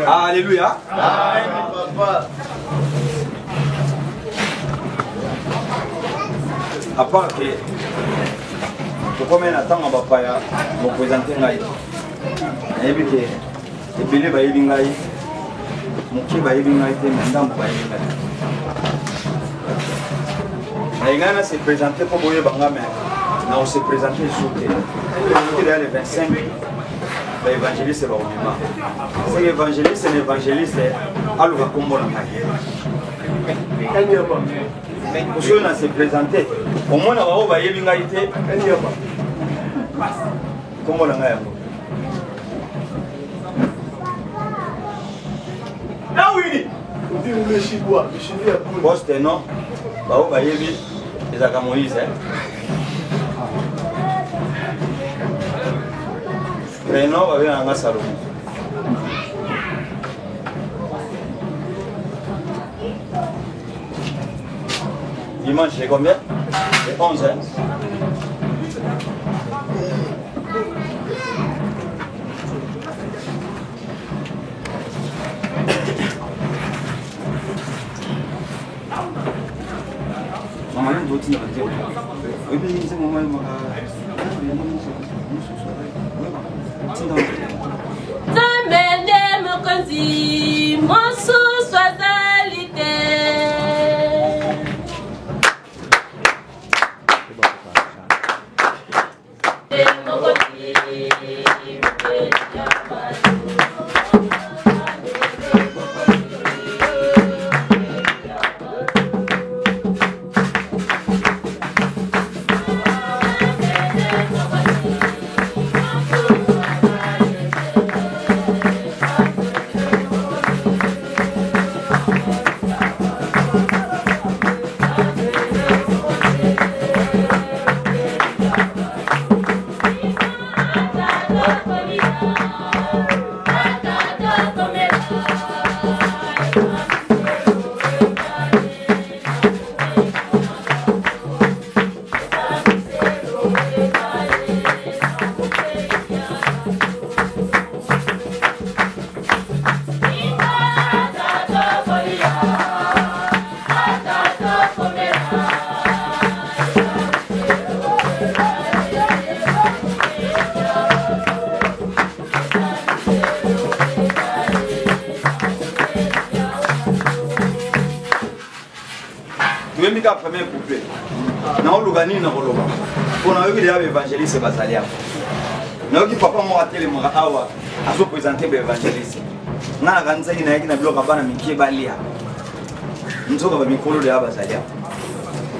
Alléluia. À part que tu combien de temps on va pas me présenter là, et puis que et puis les bails bien là, mon qui bail bien là, t'es maintenant bail bien là. Les gars se présenter pour boire banga mais là on se présenter sur le les 25 l'évangéliste va au moment. C'est l'évangéliste alors va combo la parce qu'on a se présenté. Au moins, on va y aller. Comment on a fait? Ah oui! Le Chibois. Poste non. On va y aller. Les Agamoïse. Prénom, on va aller en salon. Dimanche, c'est combien? C'est 11, hein? Maman, il doit dire que oui, mais c'est mon maman. Premier couplet. Na olugani na koloba. Pona yoki ya évangéliste bazalia. Na yoki papa mo atele mo awa aso présenter ba évangéliste. Na kanza ina yaki na bloka bana mikie balia. Nzoka ba mikolo de bazalia.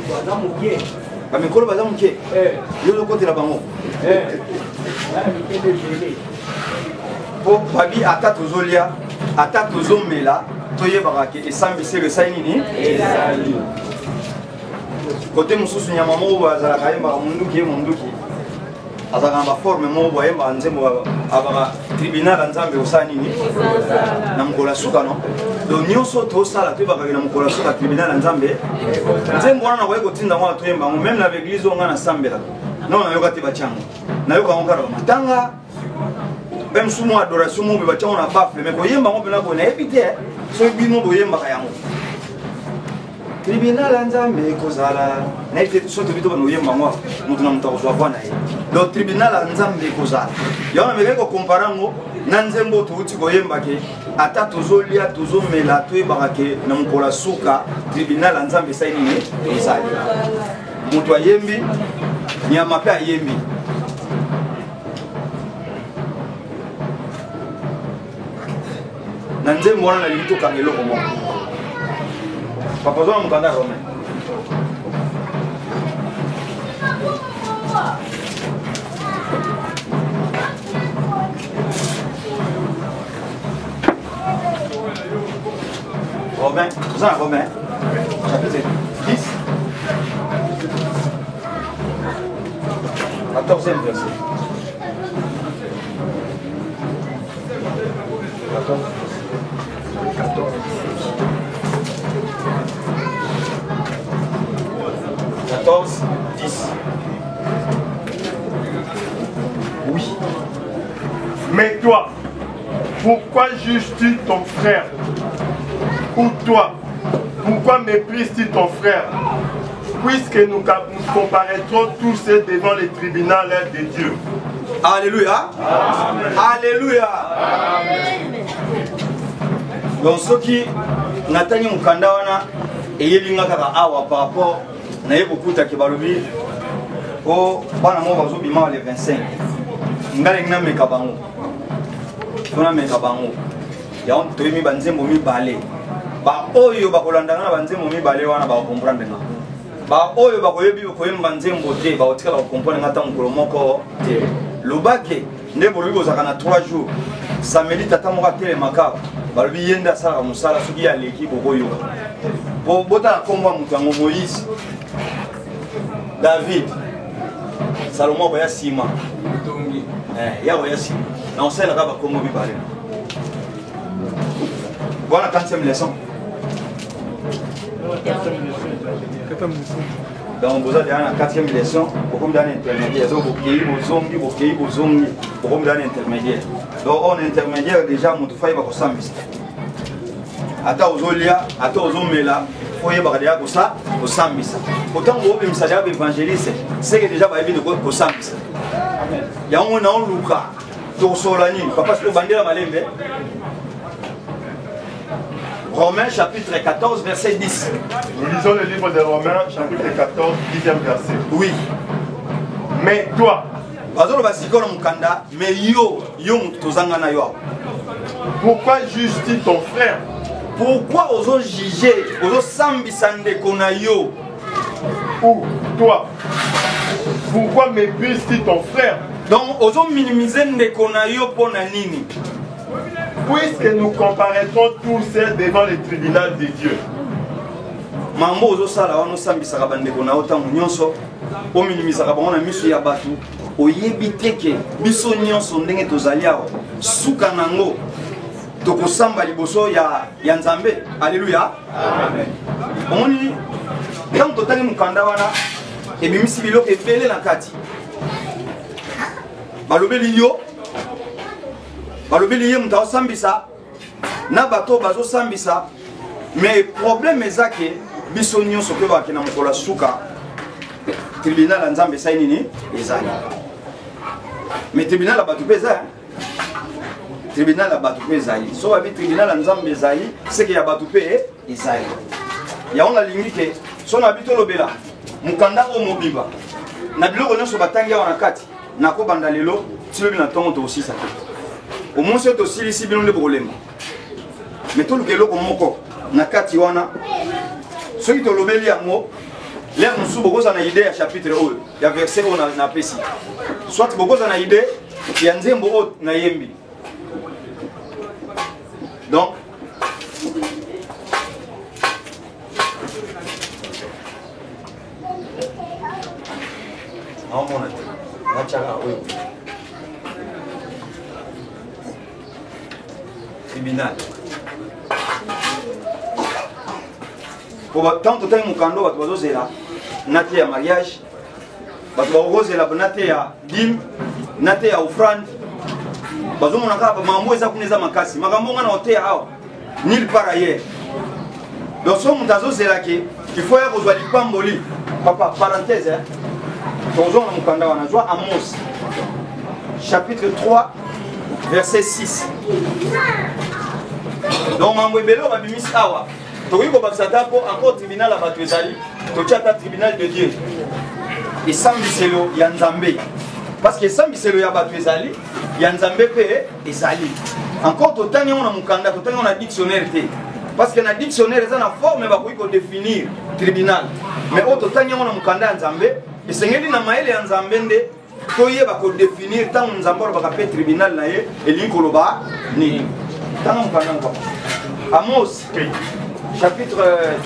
Baza mukie. Ba mikolo baza mukie. Yo lo côté la bango. La mikie de gelé. Po babi ata tozolia, ata tozomela, toyebaka ke esambisi le sainini. Ezali. Côté mususu nyama mo bazala kayemba munduki azaka ba forme mo boyemba nzembo abaka tribunal nzambe osani ni na mukola suka no do nyonso to sala to baka na mukola suka tribunal nzambe nzembo wana ko tinda mwa to yemba même na église onga na sambela non na yoka te bachango na yoka ngara matanga même sumo adoration mo be bachango na bafle mais ko yemba mo be na ko na epite so bino boyemba kayango tribunal nzambe kozala na ite soto bito bano yemba ngwa mutu na mutako zwa bwana ye do tribunal nzambe kozala yana meke ko comparango na nzembo to uti ko yemba ke ata tozolia tozomela to yebaka ke na mukola suka tribunal nzambe sai ni ezali mutu ayembi nyama pe ayembi na nzembo wana na lito kangelo ko mo Papa Zon mukanda Romain. Romain, vous en Romain. Chapitre 10. 14e verset. 14, 10. Oui. Mais toi, Pourquoi juges-tu ton frère? Ou toi? Pourquoi méprises-tu ton frère? Puisque nous comparaîtrons tous devant les tribunaux de Dieu. Alléluia. Amen. Alléluia. Amen. Donc ceux qui n'atteignent pas et ils n'ont pas awa par rapport na beaucoup de kebalobi au banamo bazo bima le 25 ngale ngna mekabango tona mekabango ya on toyimi banzembo mi balé ba oyo bakolanda na banzembo mi balé wana ba comprendre na ba oyo bakoyebi ko yemba nzembo te ba otikala ko comprendre ngata ngolo moko te lobake nde bolobi bozaka na 3 jours samedi tata moka tele makaba balobi yenda sala musala soki ya leki bokoyo bo bota komba mutango Moïse David Salomon boya sima ya boya sima na osela ka ba kombo bi balé voilà 4e leçon. Donc vous avez la 4e leçon, beaucoup d'intermédiaires. Donc beaucoup d'intermédiaires. Donc on intermédiaire déjà mon faille va s'ambis. Ata ozolia, ata ozomela, foye bagadia ko ça, ko sambisa. Autant vous be message évangéliste, c'est que déjà ba ebi de ko sambisa. Amen. Ya on na on luka. To solani, papa ko bandela malembe. Romains chapitre 14 verset 10. Nous lisons le livre de Romains chapitre 14 10e verset. Oui. Mais toi, pourquoi juges-tu ton frère? Pourquoi oso juger, oso sambisande konayo? Ou toi, pourquoi méprises-tu ton frère? Donc oso minimiser ndekonayo pona nini? Puisque nous comparaîtrons tous devant les tribunaux de Dieu. Mambo ozo sala wana sambisaka bandeko na otango nyonso o minimisaka bango na miso ya bato oyebi teke biso nyonso ndenge tozali awa suka nango tokosamba liboso ya Nzambe. Alléluia. Amen. Omoni tant totangi mukanda wana ebimisi biloko ebele na kati balobeli yo balobeli ye muta osambisa na bato bazo sambisa mais problème ezake biso nyonso pe bakina mukola suka tribunal ya Nzambe sai nini ezali mais tribunal ya bato pe ezali tribunal ya bato pe ezali so babi tribunal ya Nzambe ezali c'est que ya bato pe ezali ya on alingi ke so na bito lobela mukanda o mobiba na biloko nyonso batangi wana kati na ko banda lelo tilobi na tongo to osisa au moins c'est aussi ici bien le problème mais tout le keloko moko na kati wana ceux qui te lobeli yango les musu bokoza na idée ya chapitre oyo ya verset oyo na pesi soit bokoza na idée ya nzembo oyo na yembi donc on mona na chaka oyo tribunal. Pour tant que tu mukando bato bazozela nate ya mariage bato bazozela nate ya dim nate ya offrande bazo monaka ba mambo eza kuneza makasi makambo ngana hotel awa nil par ailleurs donc so mutazozela ke il faut ya kozwa lipamboli papa parenthèse hein tozo na mukanda wana zwa Amos chapitre 3 verset 6. Donc mambo ebelo ba bimisi awa tokoki kobakisa po encore tribunal ya bato ezali totiata tribunal de Dieu esambiselo ya Nzambe parce que esambiselo ya bato ezali ya Nzambe pe ezali encore totangi yango na mukanda totangi yango na dictionnaire te parce que na dictionnaire eza na forme bakoki kodéfinir tribunal mais oyo totangi yango na mukanda ya Nzambe esengeli na mayele ya Nzambe nde toyeba kodéfinir ntango Nzambe alobaka pe tribunal na ye elingi koloba nini ntango mukanda ngo Amos chapitre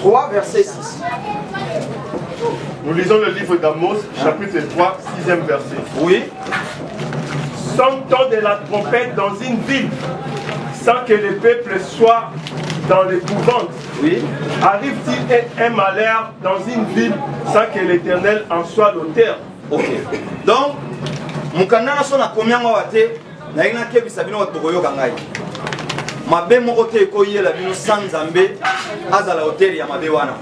3 verset 6. Nous lisons le livre d'Amos chapitre 3 6e verset. Oui. Sonne-t-on de la trompette dans une ville sans que le peuple soit dans l'épouvante? Oui. Arrive-t-il un malheur dans une ville sans que l'Éternel en soit l'auteur? Ok. Donc, mukanda na sona combien wa te na ina ke bisabino tokoyo kangai mabe moko te ko yela bino sans Nzambe azala hôtel ya mabe wana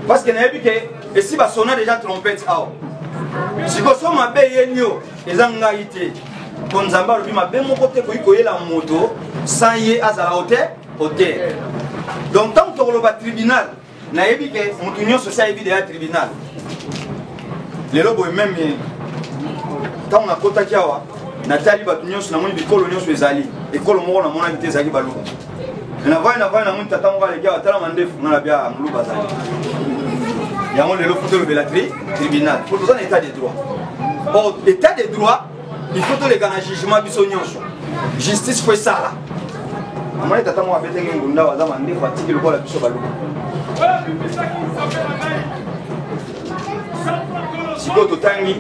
parce que na yebi ke esi ba sona déjà trompette aw siko so mabe yenyo ezanga ite ko Nzambe alobi mabe moko te ko yela moto sans ye azala hôtel donc tant que le tribunal na yebi ke mutu nyonso sa yebi de tribunal lelo boy même tant na kota kiawa natali batu nyonso na moni bikolo nyonso ezali ekolo moko na mona bite ezali baluka na vai na moni tata moko ale kiawa tala mandefu na bia muluba zali yango lelo foto le belatri tribunal pour ça état de droit bon état de droit il faut to le kana jugement biso nyonso justice fait ça là amana tata moko abetenge ngunda waza mandefu atiki lokola biso baluka siko totangi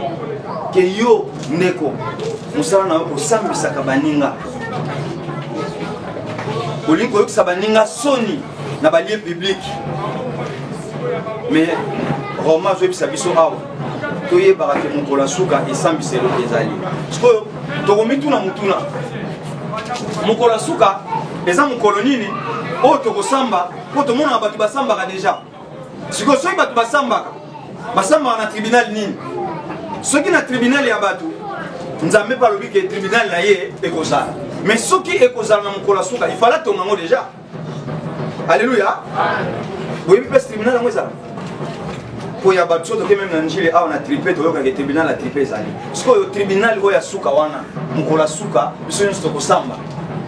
ke yo ndeko musala na ko sambisaka baninga olingo yokisa baninga soni na balie public mais Roma zo bisa biso awa toyebaka ke mokola suka esambiselo ezali siko tokomitu na mutuna mokola suka eza mokolo nini oyo tokosamba po tomona bato basambaka deja siko soki bato basambaka na tribunal nini soki na tribunal ya bato Nzambe palobi ke tribunal na ye ekozala mais soki ekozala na mokola suka il fallait tongango déjà alléluia boyi pes tribunal yango ezala po ya bato soto ke même na njile awa na tripe toyoka ke tribunal la tripe ezali sikoyo tribunal oyo ya suka wana mokola suka biso nyonso tokosamba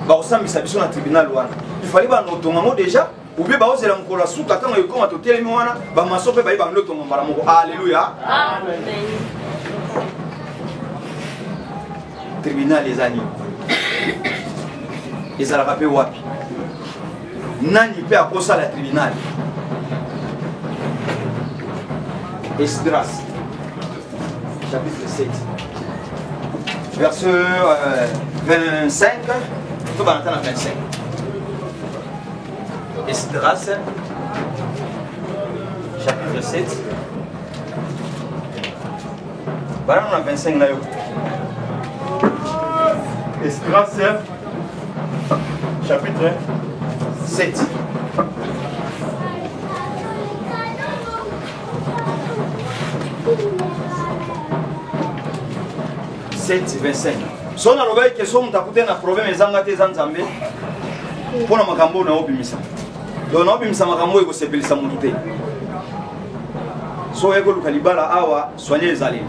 bakosambisa biso na tribunal wana il fallait banotongango déjà ou bien baozela mokola suka ntango ekoma totelemi wana bamaso mpe bayi bando tonga mbala moko alléluia tribunal ezali ezalaka mpe wapi nani mpe akosala tribunal Esdras chapitre 7 verset 25 to banatana 25 Esdras chapitre 7 banana 25 na yo Esdras chapitre 7 7:25 so na lobai ke so mutakute na problème ezanga te za Nzambe pona makambo na obimisa do na obimisa makambo ekosepelisa mutu te so eko lukalibala awa soigner les allées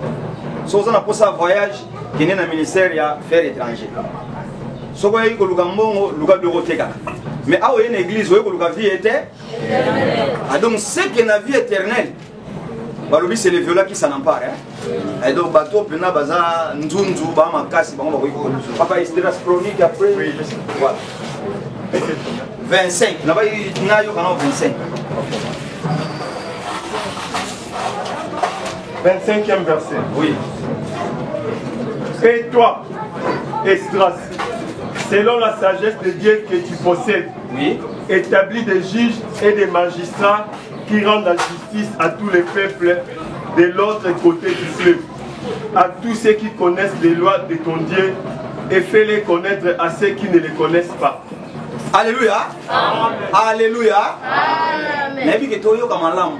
so za na posa voyage kene na ministère ya affaires étrangères so ko eko lukambongo luka bioteka mais awa une église eko luka vie éternelle donc c'est que na vie éternelle balobi c'est les violents qui s'en emparent et donc bateau pena baza nzunzu ba makasi bango bakoki papa Esdras chronique après oui voilà 25 na ba na yo kana 25 25e verset. Oui. Et toi, Esdras, selon la sagesse de Dieu que tu possèdes, Oui. établis des juges et des magistrats qui rendent la justice à tous les peuples de l'autre côté du fleuve, à tous ceux qui connaissent les lois de ton Dieu, et fais-les connaître à ceux qui ne les connaissent pas. Alléluia. Amen. Alléluia. Amen. Nabi ke toyo kamalam.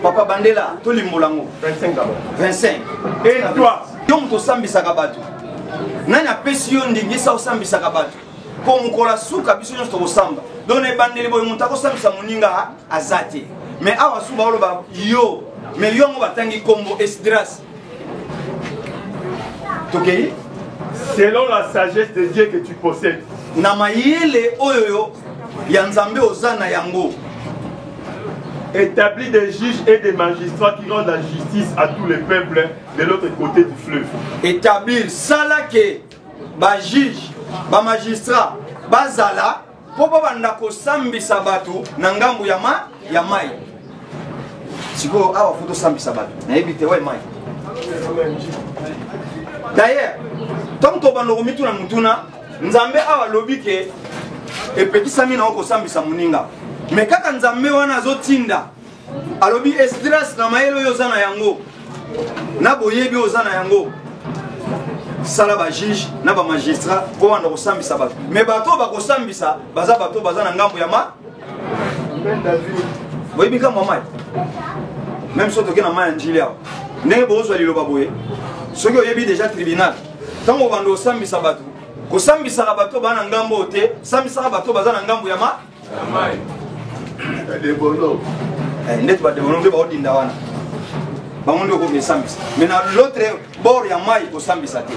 Papa Bandela, to limbolango. 25 d'abord. 25. Et toi, yom to sambisa kabatu. Nani apesi yo ndingisa osambisa kabatu. Po mukola suka biso nyonso to kosamba. Donc na bandeli boy mutako sambisa muninga azati. Mais awa suba oloba yo, mais yo ngo batangi kombo Esdras. Tokei? selon la sagesse de Dieu que tu possèdes, na mayele oyoyo ya Nzambe ozana yango, établis des juges et des magistrats qui rendent la justice à tous les peuples de l'autre côté du fleuve. établir salake ba juge ba magistrat bazala po banda kosambisa bato na ngambu ya mai. Siko awa foto sambisa bato na ebite wa mai. D'ailleurs, tant que bando komitu na mutuna Nzambe awa lobike epekisami na okosambisa muninga. Mais kaka Nzambe wana azotinda alobi Esdras na mayelo yo zana yango na boyebi ozana yango sala ba juge na ba magistrat po wana kosambisa bato mais bato bakosambisa baza bato baza na ngambo ya ma boyebi nkambo ya mai même so toke na mai ya njili awa ndenge bozwa liloba boye soki oyebi déjà tribunal ntango obanda osambisa bato kosambisaka bato baa na ngambo te sambisaka bato baza na ngambo ya ma ndeti badebono nde baodinda wana bango nde okoki esambisa mais na l'autre bord ya mai kosambisa te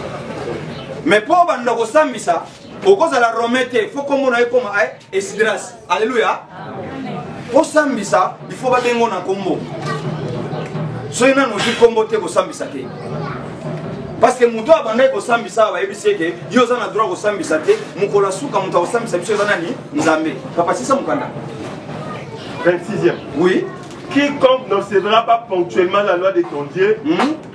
mais mpo banda kosambisa okozala rome te fo kombo na ye koma Esdras alleluya po sambisa il faut babengo na kombo soki nano ozwi kombo te kosambisa te parce que moto abandai kosambisa bayebisi eke yo oza na droit kosambisa te mokolo asuka moto akosambisa biso eza nani nzambe kapasisa mokanda 26e. oui. Quiconque n'observera pas ponctuellement la loi de ton Dieu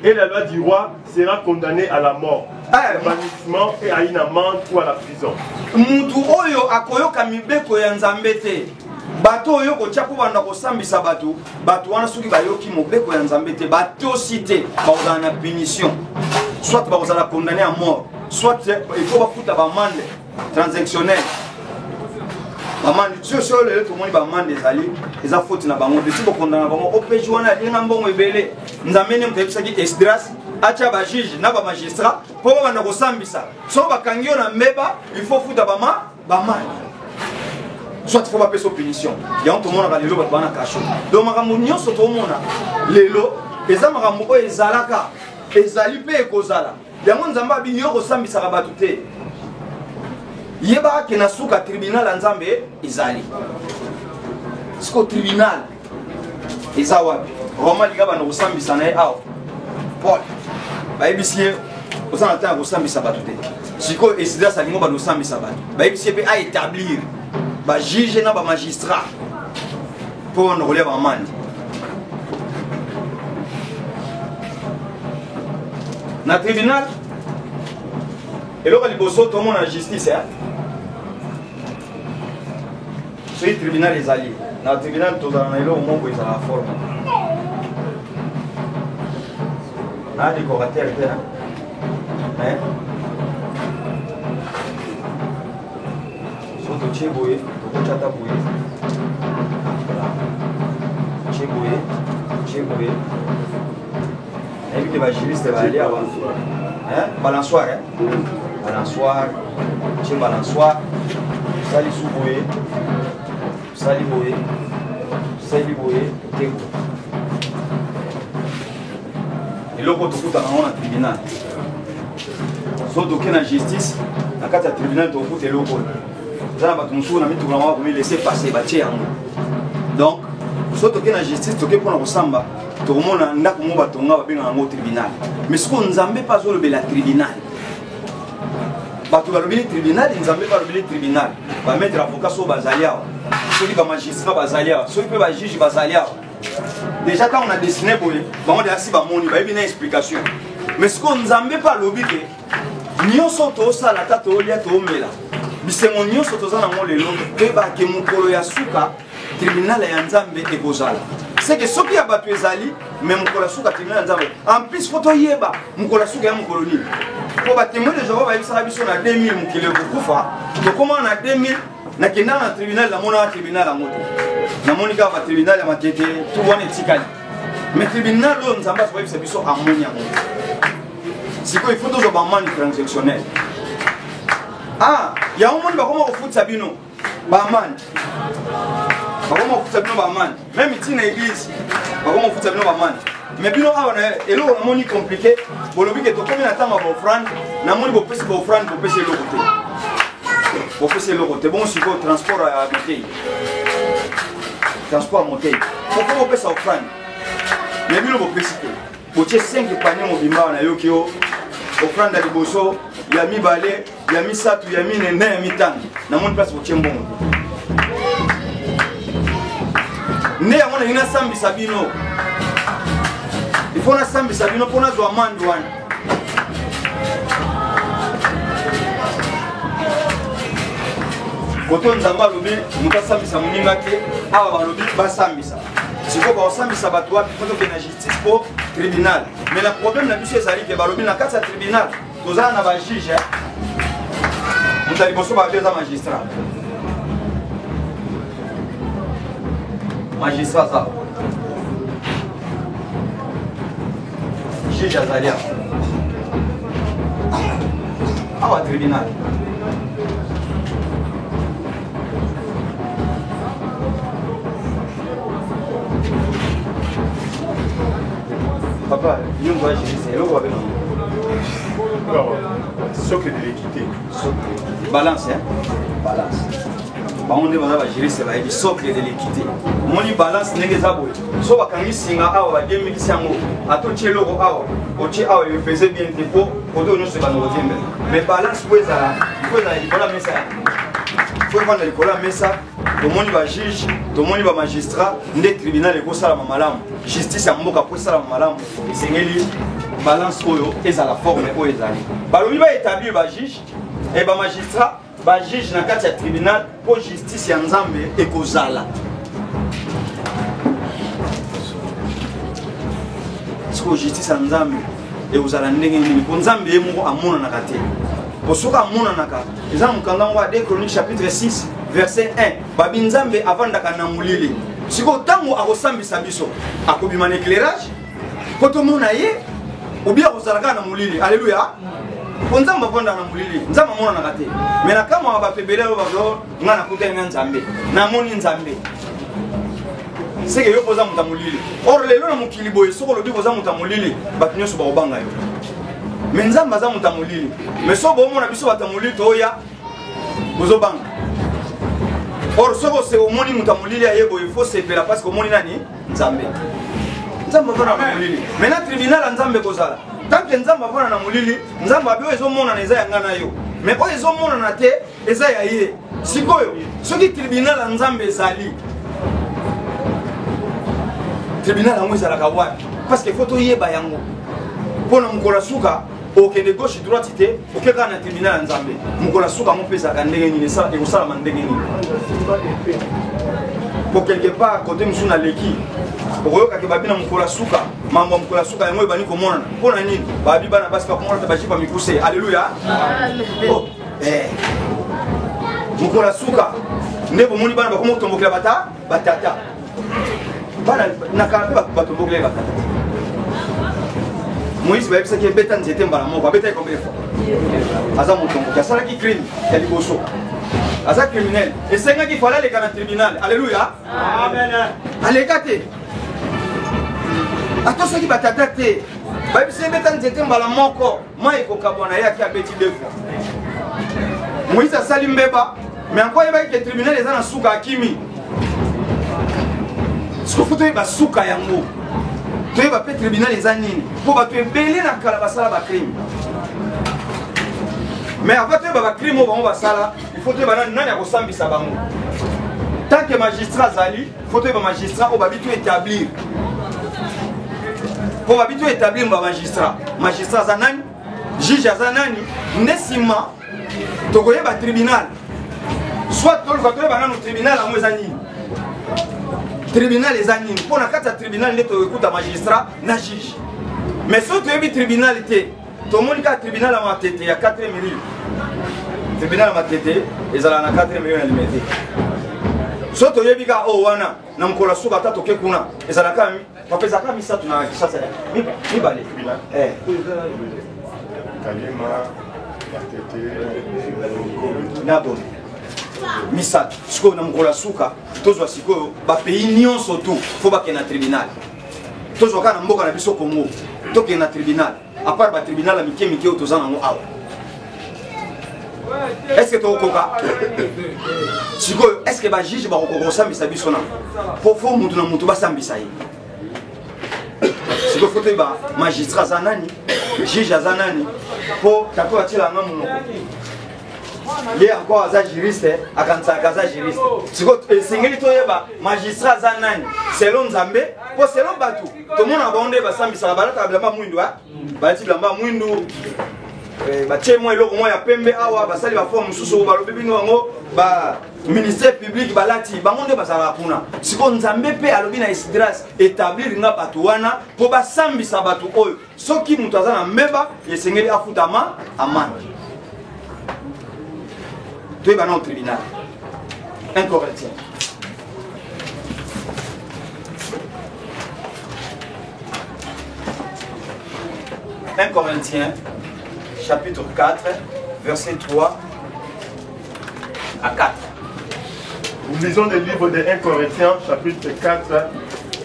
et la loi du roi sera condamné à la mort, au bannissement et à une amende ou à la prison. Mutu oyo akoyoka mibeko ya nzambe te bato oyo kotia po banda kosambisa bato bato wana soki bayoki mobeko ya nzambe te batosi te bakozala na punition soit bakozala condamné à mort soit il faut bafuta bamande transactionnelle bamande sio lelo tomoni bamande ezali eza faute na bango desi bokondana bango opeji wana alinga mbongo ebele nzambe ne mutayebisaki Esdras atia bajuge na bamagistrat mpo babanda kosambisa so bakangi yo na mbeba il faut futa bamande soit il faut bapesa punition yango tomonaka lelo bato bana kasho donc makambo nyonso tomona lelo eza makambo oyo ezalaka ezali mpe ekozala yango nzambe abi yo kosambisaka bato te yeba ke na suka tribunal ya nzambe ezali siko tribunal eza wapi roma liga bana kosambisa na ye awa paul bayebisi ye oza na ntango ya kosambisa bato te sikoyo Esdras alingo bana kosambisa bato bayebisi ye mpe aétablir bajuge na bamagistrat mpo bana kolia bamandi na tribunal eloko liboso tomona justice soki tribunal ezali na tribunal tozala na eloko moko ezala forme na décorateur te so totie boye tokotata boye totie boye nayebi te bagiliste baali awa balansoire balansoire tie balansoire osali su boye osali boye te boye eloko tokutaka ngo na tribunal so toke na justice na kati ya tribunal tokuta eloko eza na bato mosuku na mituka nango bakomi laisser passer batie yango donc so toke na justice toke mpona kosamba tokomona ndako mo batonga babengaka yango tribunal mais siko nzambe mpe azolobela tribunal bato balobeli tribunal nzambe mpe alobeli tribunal bametre avocat so bazali awa soki bamagistrat bazali awa soki mpe bajuge bazali awa déjà ntango na dessine boye bango deyasi bamoni bayebi na explication mais siko nzambe mpe alobi ke nyonso tosala ata toolia toomela bisengo nyonso toza nango lelo toyebake mokolo ya suka tribunal ya nzambe ekozala c'est que soki ya bato ezali mais mokolo ya suka tribunal ya nzambe en plus fo toyeba mokolo ya suka ya mokolo nini po batémoin de Jéhovah bayebisaka biso na 2000 mokili ekokufa tokóma na 2000 nakendaka na tribunal namonaka tribunal yango te namoni kaka batribunal ya matete tu wana etikali mais tribunal oyo nzambe azoyebisa biso amoni yango sikoyo il faut tozwa bamani transactionnel yango moni bakoma kofutisa bino bamani bakoma kofutisa bino bamani même itina église bakoma kofutisa bino bamani mais bino awa na eloko namoni compliqué bolobi ke tokomi na ntango ya baofrande namoni bopesi baofrande bopesi eloko te bopesi eloko te bongo sikoyo transport ya motei transport ya motei foko bopesa ofrande mais bino bopesi te botie 5 panier mobimba wana yoki yo ofrande ya liboso ya mibale ya misatu ya mine na ya mitano namoni place botie mbongo nde yango nalingi nasambisa bino ifo nasambisa bino mpo nazwa mandi wana koto nzambe alobi moto asambisa moninga te awa balobi basambisa sikoyo bakosambisa bato wapi fo tokende na justice mpo tribunal mais na problème na biso ezali ke balobi na kati ya tribunal Tous un juge. Vous allez penser à deux magistrats. Magistrat ça. Juge Azalia. Ah, au tribunal. Papa, nous on va gérer c'est l'eau avec nous. Socle de l'équité. Balance, hein? Balance. On va gérer c'est le socle de l'équité. Mon balance n'est pas bon. So va quand il singa awa 2000 sango. Ato chelo ko awa. Ochi awa il faisait bien dépôt. Odo no se va nous retenir. Mais balance quoi ça? Quoi ça? Il faut la mettre ça. Faut prendre le mesa. Tout le monde va juge, tout le monde va magistrat, le tribunal est ça la malam. Justice à mboka pour ça la malam. Et c'est ngeli balance oyo et à la forme oyo ezali. Balobi va établir ba juge et ba magistrat, ba juge na kati ya tribunal pour justice ya Nzambe et kozala. Siko justice ya Nzambe et kozala ndenge nini pour Nzambe yemo amona na kate. Pour soka amona naka. Eza mukanda ngwa de Chroniques chapitre 6 verset 1. Babi Nzambe avant ndaka na mulili. Siko tango akosambisa biso akobima na éclairage poto mona ye ou bien kozalaka na mulili. Alléluia. Nzambe avant na mulili. Nzambe mona na kate. Mais na kama ba pebele ba ngana kutenga Nzambe. Na moni Nzambe. C'est que yo poza mutamulili. Or lelo na mukili boye soko lobi poza mutamulili. Batinyo so ba obanga yo. Mais Nzambe aza mutamulili. Mais so bo mona biso batamulili toya bozo banga. Or soko se omoni mutamulili ayebo il faut se faire parce que omoni nani Nzambe. Nzambe vana na mulili. Mais na tribunal Nzambe kozala. Tant que Nzambe vana na mulili, Nzambe abio ezo mona na eza yanga na yo. Mais ko ezo mona na te eza ya ye. Sikoyo, soki tribunal Nzambe ezali. Tribunal yango ezalaka wapi? Parce que faut toyeba yango. Pona mukola suka okende gauche droite te okeka na tribunal Nzambe. Mukola suka mopesa ka ndenge nini ça et osala mandenge nini. Pour quelque part côté musu na leki. Okoyoka ke babina mukola suka, mambo mukola suka yango ebani komona. Pona nini? Babi bana basi pa komona tabaji pa mikuse. Alléluia. Oh, mukola suka. Ndebo moni bana bakomo tombokela batata. Bana nakala ba tombokela batata. Moïse va dire que Bétan était mbala moko, Bétan combien de fois? Aza mutongo, ya sala ki crime, ya liboso. Aza criminel. Et c'est nga qui fallait aller dans le tribunal. Alléluia. Amen. Allez kate. Ato soki batata te. Ba bise Bétan était mbala moko, mai ko kabona ya ki abeti deux fois. Moïse a sali mbeba, mais encore il va que le tribunal est dans suka akimi. Ce qu'il faut te ba suka yango. Tu vas faire tribunal les années pour te belé dans Kalabasala ba crime. Mais avant de faire crime on va ça il faut te banan nani a kosambisa bango. Tant que magistrat zali, faut te magistrat on va bitu établir. Pour va bitu établir ba magistrat. Magistrat zanani, juge zanani, nesima to koye ba tribunal. Soit to va te banan au tribunal à mwezani. Tribunal les animes. Pour la carte tribunal, il écoute magistrat, na juge. Mais si tu as vu tribunal, tout le monde a tribunal à ma tête, il y a 4 millions. Tribunal à ma tête, ils ont 4 millions à limiter. Si tu as vu oh wana, na mkola suba tatu kekuna, ils ont quand même, papa ça quand même ça tu n'as ça c'est. Mi balé. Kalima, RTT, Nabo. Misat, siko na mkola suka, tozwa siko ba pays nyonso tout, faut ba kena tribunal. Tozwa kana mboka na biso Congo, to kena tribunal. À part ba tribunal la mike otozana ngo awa. Est-ce que to koka? Siko est-ce que ba juge ba ko sambisa biso na? Faut mutu na mutu ba sambisa yi. Siko faut ba magistrat zanani, juge zanani, pour tato atila ngamu no. Il y a encore un juriste, un juriste. Si magistrat Zanani, selon Zambé, pour selon Batou, tout le monde a abondé, Sambi Salabala, Blamba Mouindou, Balti Blamba Mouindou, Batché moi, le moi, il y a Pembe Awa, Basali va forme sous Balo Bibino, ministère public balati bango nde bazala kuna siko nzambe pe alobi na Esdras établir nga bato wana po basambisa bato oyo soki mutu aza na mbeba yesengeli afutama amande toyeba na au tribunal 1 Corinthiens. 1 Corinthiens, chapitre 4, verset 3 à 4. Nous lisons le livre de 1 Corinthiens, chapitre 4,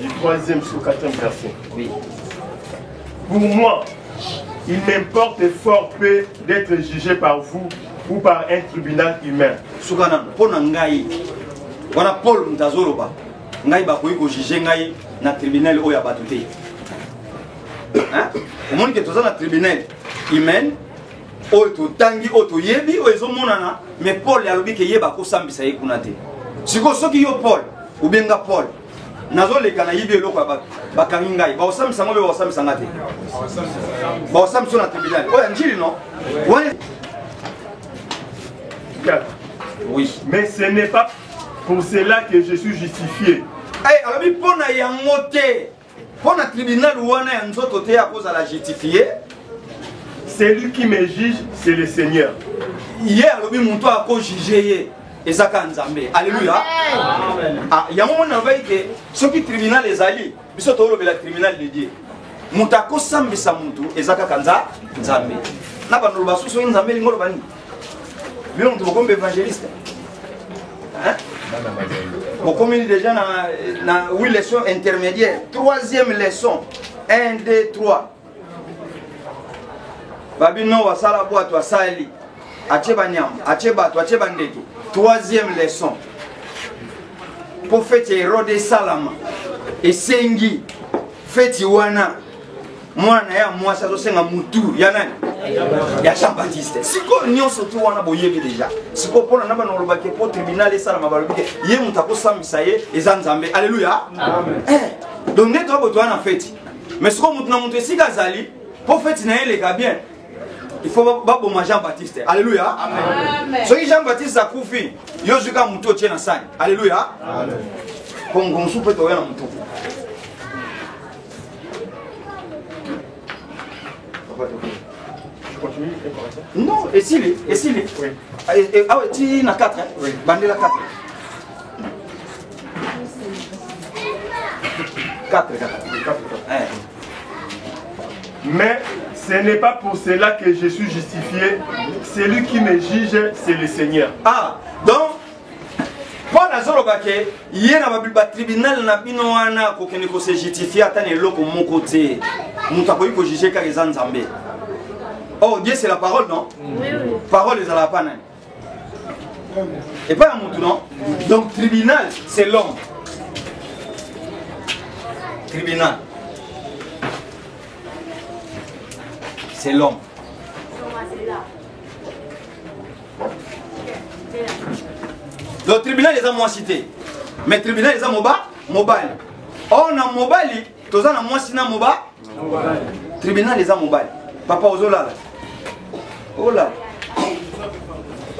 du 3e au 4e verset. Oui. Pour moi, il m'importe fort peu d'être jugé par vous ou par un tribunal humain. Soukana, pona ngai, wana Paul mtazoloba, ngai bakoyi ko juger ngai na tribunal oya batute. Hein? Au monde que toza na tribunal humain, oyo tangi oyo yebi oyo ezomonana, mais Paul yalobi ke yeba ko sambisa ye kuna te. Siko soki yo Paul, ou benga Paul, nazoleka na yibi eloko ya bato, bakangi ngai, baosambisa ngo be baosambisa nga te. Baosambisa na tribunal. Oyo njili non? Ouais. 4. Oui. Mais ce n'est pas pour cela que je suis justifié. Eh, alors pona yango te. Pona tribunal wana ya nzoto te à cause de la justifier. Celui qui me juge, c'est le Seigneur. Hier alobi muntu ako juger ye ezaka nzambe. Alléluia. Amen. Ah, yango mona vai ke soki tribunal ezali, biso to lobela tribunal de Dieu. Muntu ako sambisa muntu ezaka kanza nzambe. Na bando basuso nzambe lingolo bani. Bino muntu bokombe évangéliste. Hein? Vous communiquez déjà dans 8 leçons intermédiaires. 3e leçon. 1, 2, 3. Babino wasala boato asali. Acheba nyam, acheba to, acheba ndeke. 3e leçon. Prophète Hérode Salama. Et Sengi. Feti wana. Mwana ya mwasa zosenga mutu. Ya nani? Ya Jean-Baptiste. Siko nyonso tu wana boyebi déjà. Siko pona naba na lobake po tribunal Salama balobike. Ye mutako sambisa ye eza nzambe. Alléluia. Amen. Eh. Donc neto abo to wana feti. Mais siko mutu na mutu esika zali, po feti na ele ka bien. Il faut baboma Jean-Baptiste. Alléluia. Amen. Soki Jean-Baptiste akufi, yo juka mutu otie na sani. Alléluia. Amen. Kongo nsupe to yana mutu. Continue. Non, et s'il est, oui. Ah ouais, tu n'as 4, hein? Oui. Bandela 4. 4. Mais ce n'est pas pour cela que je suis justifié. Celui qui me juge, c'est le Seigneur. Ah, donc, Paul Azolobake, il y a un tribunal na bino wana ko kene ko se justifier atane loko mon côté. Muta ko yiko juger ka les nzambe. Oh, Dieu c'est la parole, non? Oui. Parole est à la panne. Et pas un mouton, non? Donc, tribunal, c'est l'homme. Tribunal. C'est l'homme. Donc, tribunal, les a moins cité. Mais tribunal, les a mobile. On a mobile, tous en a moins cité mobile. Tribunal, les a mobile. Papa Ozola. Oh là.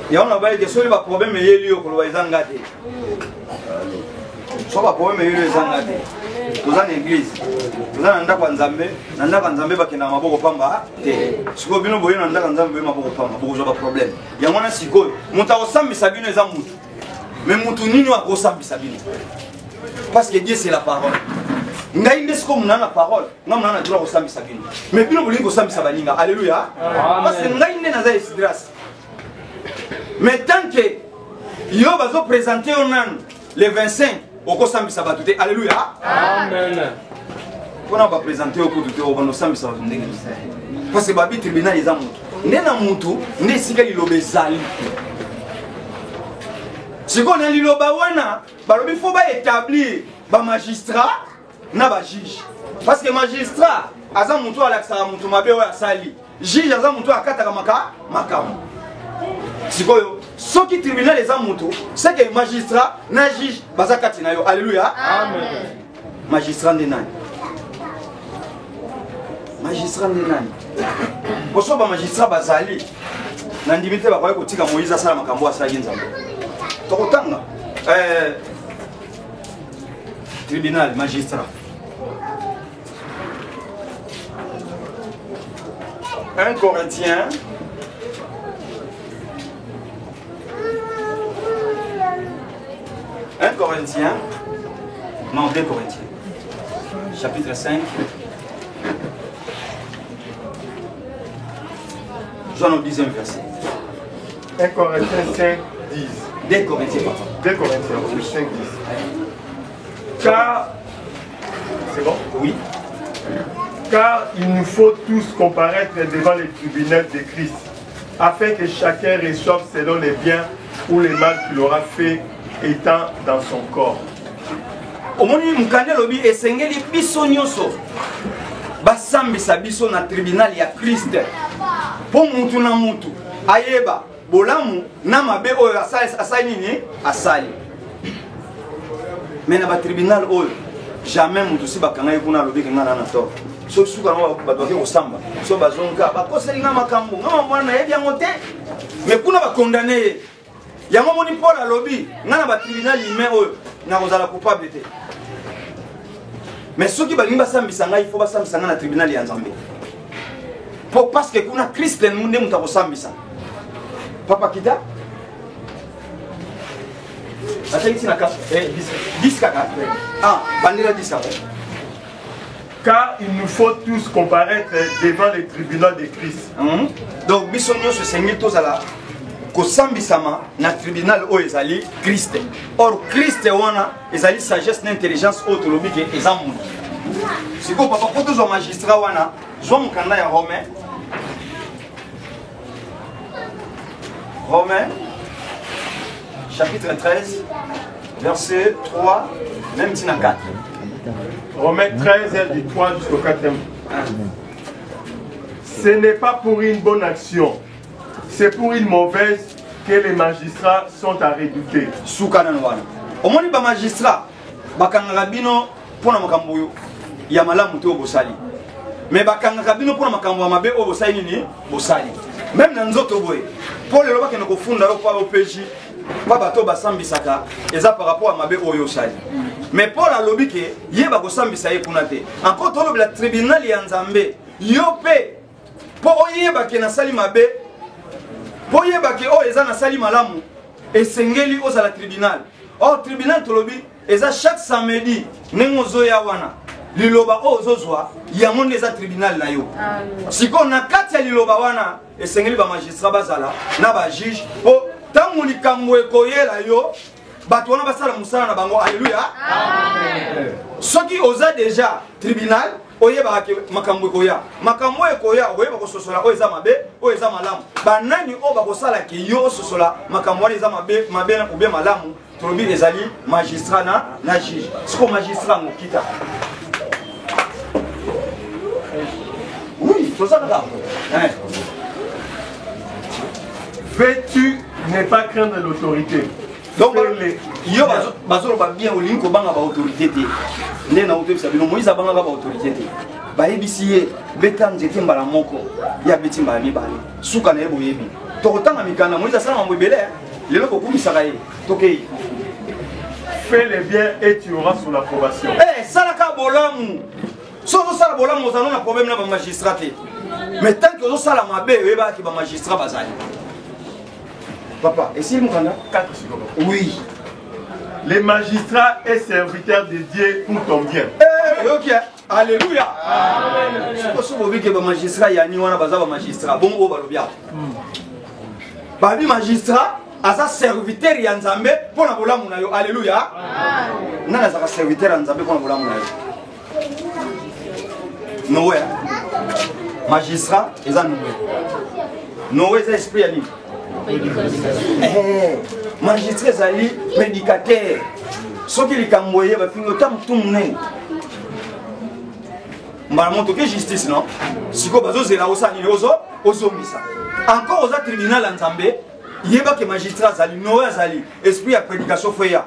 Il y a un problème mais il y a un problème. So ba problème il y a dans l'église. Vous avez ndako nzambe, ndako nzambe bakena maboko pamba te. Siko bino boyo ndako nzambe maboko pamba, boko zo ba problème. Ya mwana siko, muta osambisa bino eza mutu. Mais mutu nini wa osambisa bino? Parce que Dieu c'est la parole. Ngai nde siko muna na parole, nga muna na droit osambisa bino. Mais bino bolingo osambisa baninga. Alléluia. Parce que ngai nde naza Esdras. Mais tant que yo bazo présenter onan le 25 au sambisa batute. Alléluia. Amen. Pour na ba présenter au kutute au bano sambisa batute. Parce que babi tribunal eza mutu. Nde na mutu nde sika lilobe zali. Siko na liloba wana balobi faut ba établir ba magistrat na ba juge. Parce que magistrat aza mutu alakisa mutu mabe wa sali. Juge aza mutu akataka makamu. Sikoyo soki tribunal eza mutu c'est que magistrat na juge bazakati na yo. Alléluia. Amen. Magistrat de nani? Magistrat de nani? Boso ba magistrat bazali na ndimite ba kwa kotika Moïse asala makambo asala nzambe. Tokotanga. Tribunal, magistrat. 1 Corinthiens. Non, 2 Corinthiens. Chapitre 5. Jean au 10e verset. 1 Corinthiens 5, 10. 2 Corinthiens, papa. 2 Corinthiens 5, 10. Car, c'est bon? Oui. Car il nous faut tous comparaître devant les tribunaux de Christ, afin que chacun reçoive selon les biens ou les mal qu'il aura fait étant dans son corps. Omoni mukande lobi esengeli biso nyonso basambisa biso na tribunal ya Christ po mutu na mutu ayeba bolamu na mabe oyo asali nini asali mais na ba tribunal oyo jamais mutu si bakanga yekuna lobi kenga na to so suka no bato ke osamba so bazonga bakoseli na makambo ngama mwana yebi yango te mais kuna ba condamner yango moni Paul alobi ngana ba tribunal ime oyo na kozala coupable te. Mais ceux qui balinga sambisa ngai faut basambisa na tribunal ya Nzambe. Parce que kuna Christ nous ne muta kosambisa. Papa kita? Ataki na ka 10 kaka. Ah, bandira 10 kaka. Car il nous faut tous comparaître devant les tribunaux de Christ. Donc biso nyonso sengi tozala kosambisama na tribunal o ezali Christ. Or Christ wana ezali sagesse n'intelligence autre lobi ke ezamu. Siko papa poto zo magistrat wana zo mukanda ya Romain chapitre 13 verset 3 même tina 4. Romains 13 du 3 jusqu'au 4e. Ce n'est pas pour une bonne action, c'est pour une mauvaise que les magistrats sont à redouter. Soukananwana. Omoni ba magistrat bakanga bino pona makambo yo ya malamu te obosali. Mais bakanga bino pona makambo mabe obosali nini bosali. Même na nzoto boye. Pour le lobaka ko funda lo pa OPJ pa bato basambisaka eza par rapport à mabe oyo sali. Mais Paul alobi ke yeba ko sambisa ye kuna te. Encore to la tribunal ya Nzambe yo pe po oyeba ke na sali mabe po yeba ke o eza na sali malamu esengeli oza la tribunal. Or tribunal to lobi eza chaque samedi nengozo ya wana liloba ozozwa ya monde eza tribunal na yo. Siko na kati ya liloba wana esengeli ba magistrat bazala na ba juge po tangu likambo ekoyela yo bato wana basala musala na bango. Alléluia. Amen. Soki oza déjà tribunal oyeba ke makambo ekoya oyeba ko sosola o eza mabe o eza malamu banani o ba ko sala ke yo sosola makambo wana eza mabe na ou bien malamu tolobi ezali magistrat na juge. Siko magistrat ngokita. Oui, c'est ça là. Veux-tu ne pas craindre l'autorité? Donc, yo bazolo ba bien o linko banga ba autorité te. Né na autorité sabino Moïse banga ba autorité te. Ba yebisiye beta nzete mbala moko ya beti mbala mibale. Suka na yebo yebi. To kotanga mikana Moïse asala mbebele lelo ko kumisaka ye. Tokei. Fais le bien et tu auras son approbation. Eh, salaka bolamu. Sozo sala bolamu ozana na problème na ba magistrat te. Mais tant que ozo sala mabe yeba ki ba magistrat bazali. Papa, et si le Moukanda 4 secondes. Oui. Les magistrats et serviteurs de Dieu pour ton bien. Ok. Alléluia. Amen. Si vous voulez que les magistrats, il y a un magistrat. Bon, on va le bien. Babi magistrat, à sa serviteur, il y a un Zambé pour la bola mounayo. Alléluia. Non, à sa serviteur, un Zambé pour la bola mounayo. Noé. Magistrat, ils ont Noé. Noé, c'est l'esprit à lui. Magistrat zali prédicateur soki likamboye ba fingo tam tumne mbala moto ke justice non siko bazo zela osani ozo misa encore aux tribunal en Nzambe yeba ke magistrat zali Noé zali esprit ya prédication foya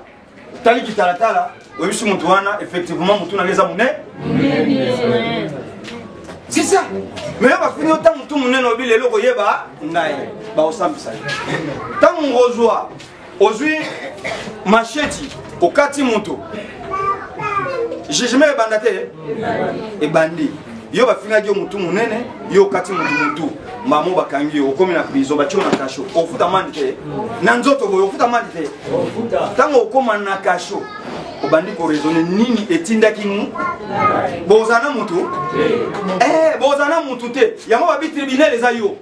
tali kitalatala oyisu mutu wana effectivement mutu na leza mune c'est ça. Mais va finir tant que tout le monde est obligé de le yeba ngai ba osambisa tant on rejoint ozwi macheti okati moto jugement ebanda te ebandi yo bafingaki yo mutu munene yo okati mutu mamo bakangi yo okomi na prison batio na kasho ofuta mandi te na nzoto boyo ofuta mandi te tango okoma na kasho obandi ko raisonner nini etindaki mu bozana mutu bozana mutu te yango babi tribunal eza yo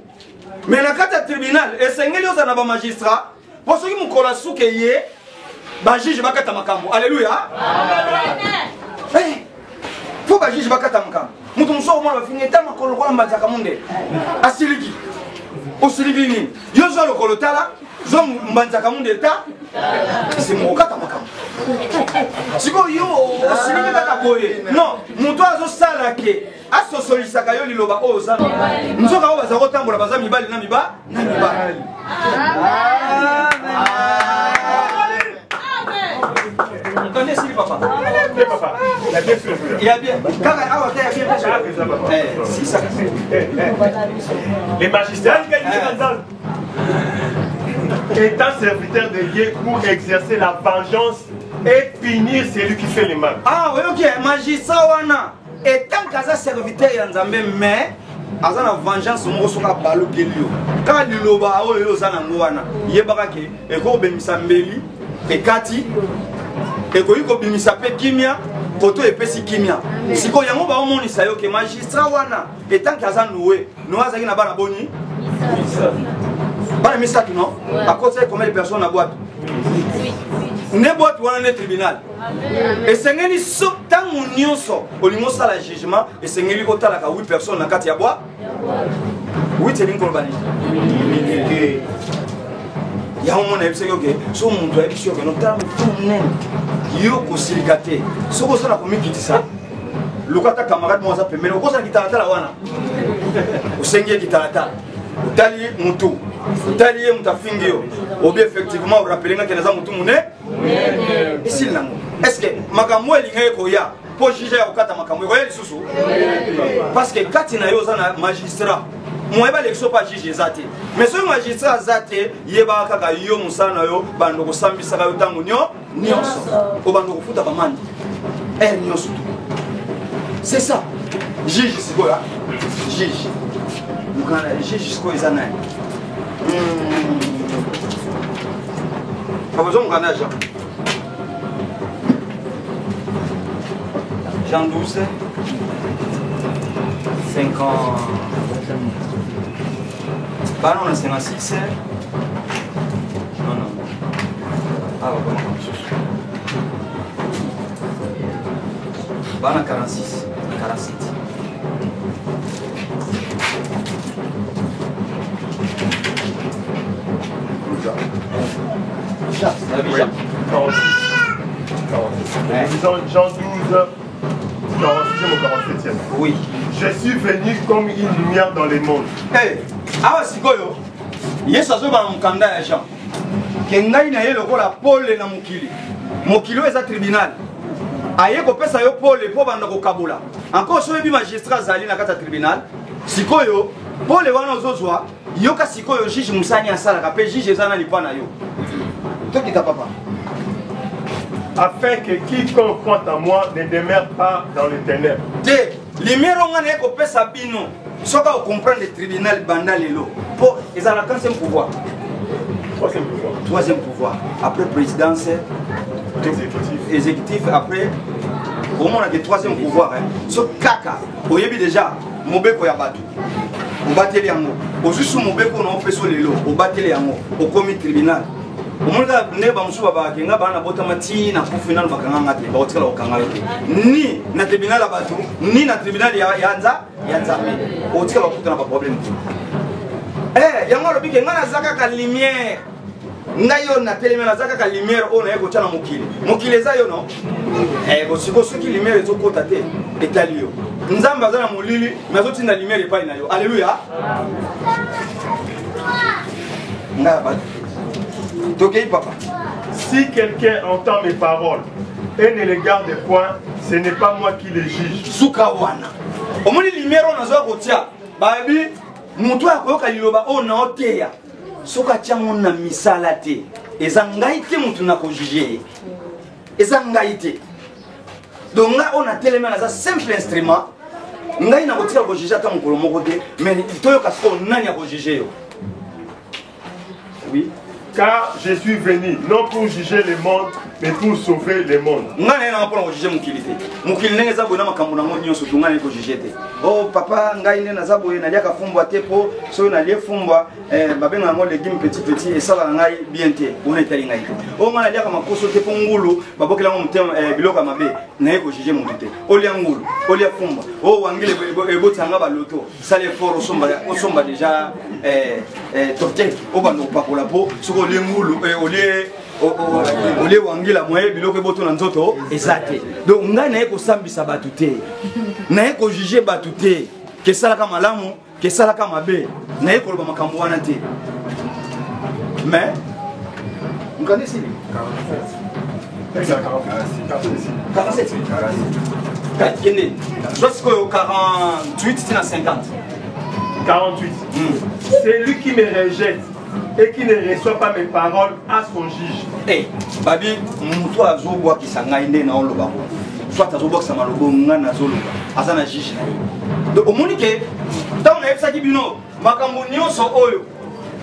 mais na kata tribunal esengeli ozana ba magistrat po soki mukola suke ye ba juge bakata makambo alléluia faut ba juge bakata makambo mutu muso mwana bafinga eta makolo kwa mbanzaka munde asiliki osiliki nini yo zo lokolo tala zo mbanzaka munde eta c'est mon kata makambo siko yo osiliki kaka boye non mutu azo sala ke aso solisaka yo liloba o zana nzoka o baza kotambola baza mibali na mibali Attendez, si papa. Papa, il y a bien sûr. Il y a bien. Quand il y a bien. Si ça. Les magistrats, étant serviteur de Dieu pour exercer la vengeance et punir celui qui fait le mal. Ah oui, ok. Magistrat wana étant kaza serviteur ya Nzambe mais azana vengeance mo soka balo kelio. Quand liloba oyo zana ngwana yebaka ke eko bemisa mbeli ekati ekoyi ko bimisa pe kimia koto epesi kimia siko yango ba omonisa yo ke magistrat wana etant kaza noué noaza ki na bana boni bana misatu non à cause de combien de personnes à boîte ne boîte wana ne tribunal et sengeli so tango nyonso olingo sala jugement et sengeli ko tala ka 8 personnes na kati ya boîte 8 elingo bani ya omona ebiseke oke so muntu ayebisi oke notala mutu munene yo kosilika te soko osala komikitisa lokata camarade mwaza pembeni okosala kitalatala wana osengi ye kitalatala otali mutu otali ye mutu afingi yo obi effectivement orapelenga ke naza mutu mune esili nango estce makambo elinga ye koya po juge ya kokata makambo ekoya lisusu parce que kati na yo oza na magistrat moyeba lekso pa juge eza te mais soki magistrat aza te yebaka kaka yo mosala na yo bando kosambisaka yo ntango nyonso obando kofuta bamandi nyonso tu c'est ça juge sikoyo juge mokana juge sikoyo eza nani kabozo mokana Jean 12 5 ans bah non, on a 56. Non. Ah, bah, bah, on a 46. 47. Oui, 46. Disons Jean 12, 46e ou 47e. Oui. Je suis venu comme une lumière dans les mondes. Hey, awa sikoyo. Yesu azoba mukanda ya Jean. Kengai na ye lokola pole na mokili. Mokili eza tribunal. Aye ko pesa yo pole po banda ko kabula. Encore so yebi magistrat zali na kata tribunal. Sikoyo pole wana ozozwa yoka sikoyo juge musani asala ka pe juge ezana lipa na yo. Tokita papa. Afin que quiconque croit en moi ne demeure pas dans les ténèbres. Lumière on a ko pesa bino. Soka on comprend le tribunal banda lelo. Po ezala quatrième pouvoir. Troisième pouvoir. Après présidence exécutif après au moins on a des troisième pouvoir hein. So kaka oyebi déjà mobeko ya batu. On bateli yango. Ozusu mobeko na opeso lelo, o bateli yango, o komi tribunal. Omonga neba musuba ba kenga bana bota mati na kufina bakanga ngate ba otikala okanga yote. Ni na tribunal abatu, ni na tribunal ya nzambe. Otikala okuta na ba problème. Yango lobi kenga na zaka ka lumière. Ngayo na teleme na zaka ka lumière ona yeko tana mokili. Mokili eza yo no. Bosiko soki lumière ezokota te etali yo. Nzambe azana molili mazoti na lumière epai na yo. Alléluia. Ngaba. Okay, papa. Si quelqu'un entend mes paroles et ne les garde point, ce n'est pas moi qui les juge. Sukawana. Omoni lumière on azo kotia. Babi, mutu akoyoka liloba ona oteya. soka tiango na misala te eza ngai te mutu na ko juger eza ngai te donc nga on a tellement na simple instrument ngai na ko tika ko juger ta mukolo moko te mais toyoka siko nani ya ko juger yo. Oui. Car je suis venu non pour juger le monde, mais pour sauver le monde. Oh papa, ngai ne naza boye nalia ka fumbwa te po so na lie fumbwa babenga ngo légumes petit et ça va ngai bien te on est allé ngai. Oh nga nalia ka makoso te po ngulu babokela ngo mutem biloka mabe na ko juger mon te. Olia ngulu, olia fumbwa. Oh wangile ebotanga ba loto. Ça les fort au somba déjà torté au bando pa pour la peau sur olie ngulu olie wangila moye biloko eboto na nzoto ezate. Donc nga na ko sambisa batu te. Na ko juger batu te ke sala ka malamu ke sala ka mabe na ko loba makambo wana te. Mais on connaît ici 47 48 tina 50 48. C'est lui qui me rejette et qui ne reçoit pas mes paroles à son juge. Eh, babi, muto azobwa kisanga inde na oloba. Soit azobwa sama lobo ngana zoloba. Azana juge na. Donc omonike taw na epsa kibino makambo nyonso oyo.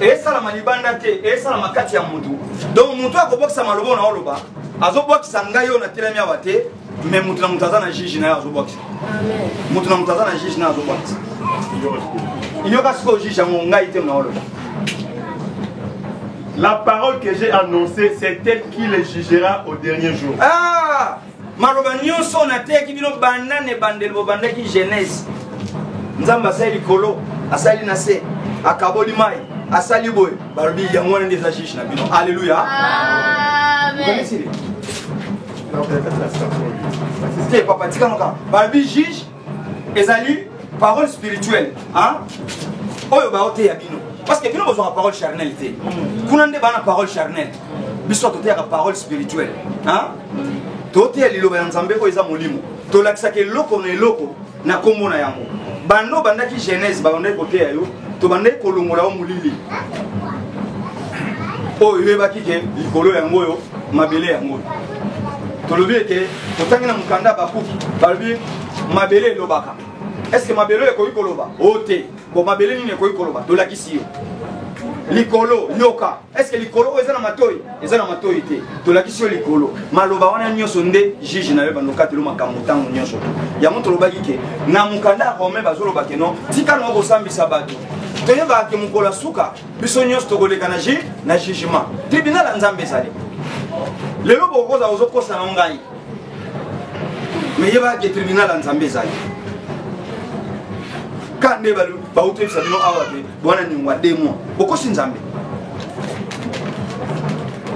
Esala malibanda te, esala makati ya mutu. Donc muto akobwa sama lobo na oloba. Azobwa kisanga yo na telemi abate, mais mutu na mutazana juge na azobwa. Amen. Mutu na mutazana juge na azobwa. La parole que j'ai annoncée, c'est elle qui les jugera au dernier jour. Ah! Marobagnon son attaque qui vient banane bandel bobande qui jeunesse. Nzamba sali kolo, asali nase, akaboli mai, asali boy, barbi yamwana des agish na bino. Alléluia. Amen. C'est papa tika moka. Barbi juge ezali parole spirituelle, hein? Oyo ba ote ya bino. Parce que bino besoin de parole charnelle té. Kunande ba na parole charnelle. Biso to te ya parole spirituelle, hein? To te ya lilo ba nzambe ko eza molimo. To lakisa ke loko na loko na kombo na yango. Bando bandaki Genèse ba bande kote ya yo, to bande kolongola o mulili. Oyo yeba kike likolo yango yo, mabele yango. To lobi ke to tangina mukanda ba kuki, ba lobi mabele lobaka. Est-ce que mabelo est koyi koloba? Ote. Bon mabele ni koyi koloba. To la kisi. Likolo yoka. Est-ce que likolo ezana matoi? Ezana matoi te. To la kisi likolo. Maloba wana nyoso nde juge na yeba nokati lo makambo tango nyoso. Ya moto loba kike na mukanda rome bazolo bakeno. Tika no ko sambisa bato. To yeba ke mukola suka. Biso nyoso to koleka na jugement. Tribunal la nzambe sale. Lelo bokoza ozokosa na ngai. Mais yeba ke tribunal la nzambe sale. Quand ne ba utre sabino awate bwana ni ngwa 2 mois boko sinzambe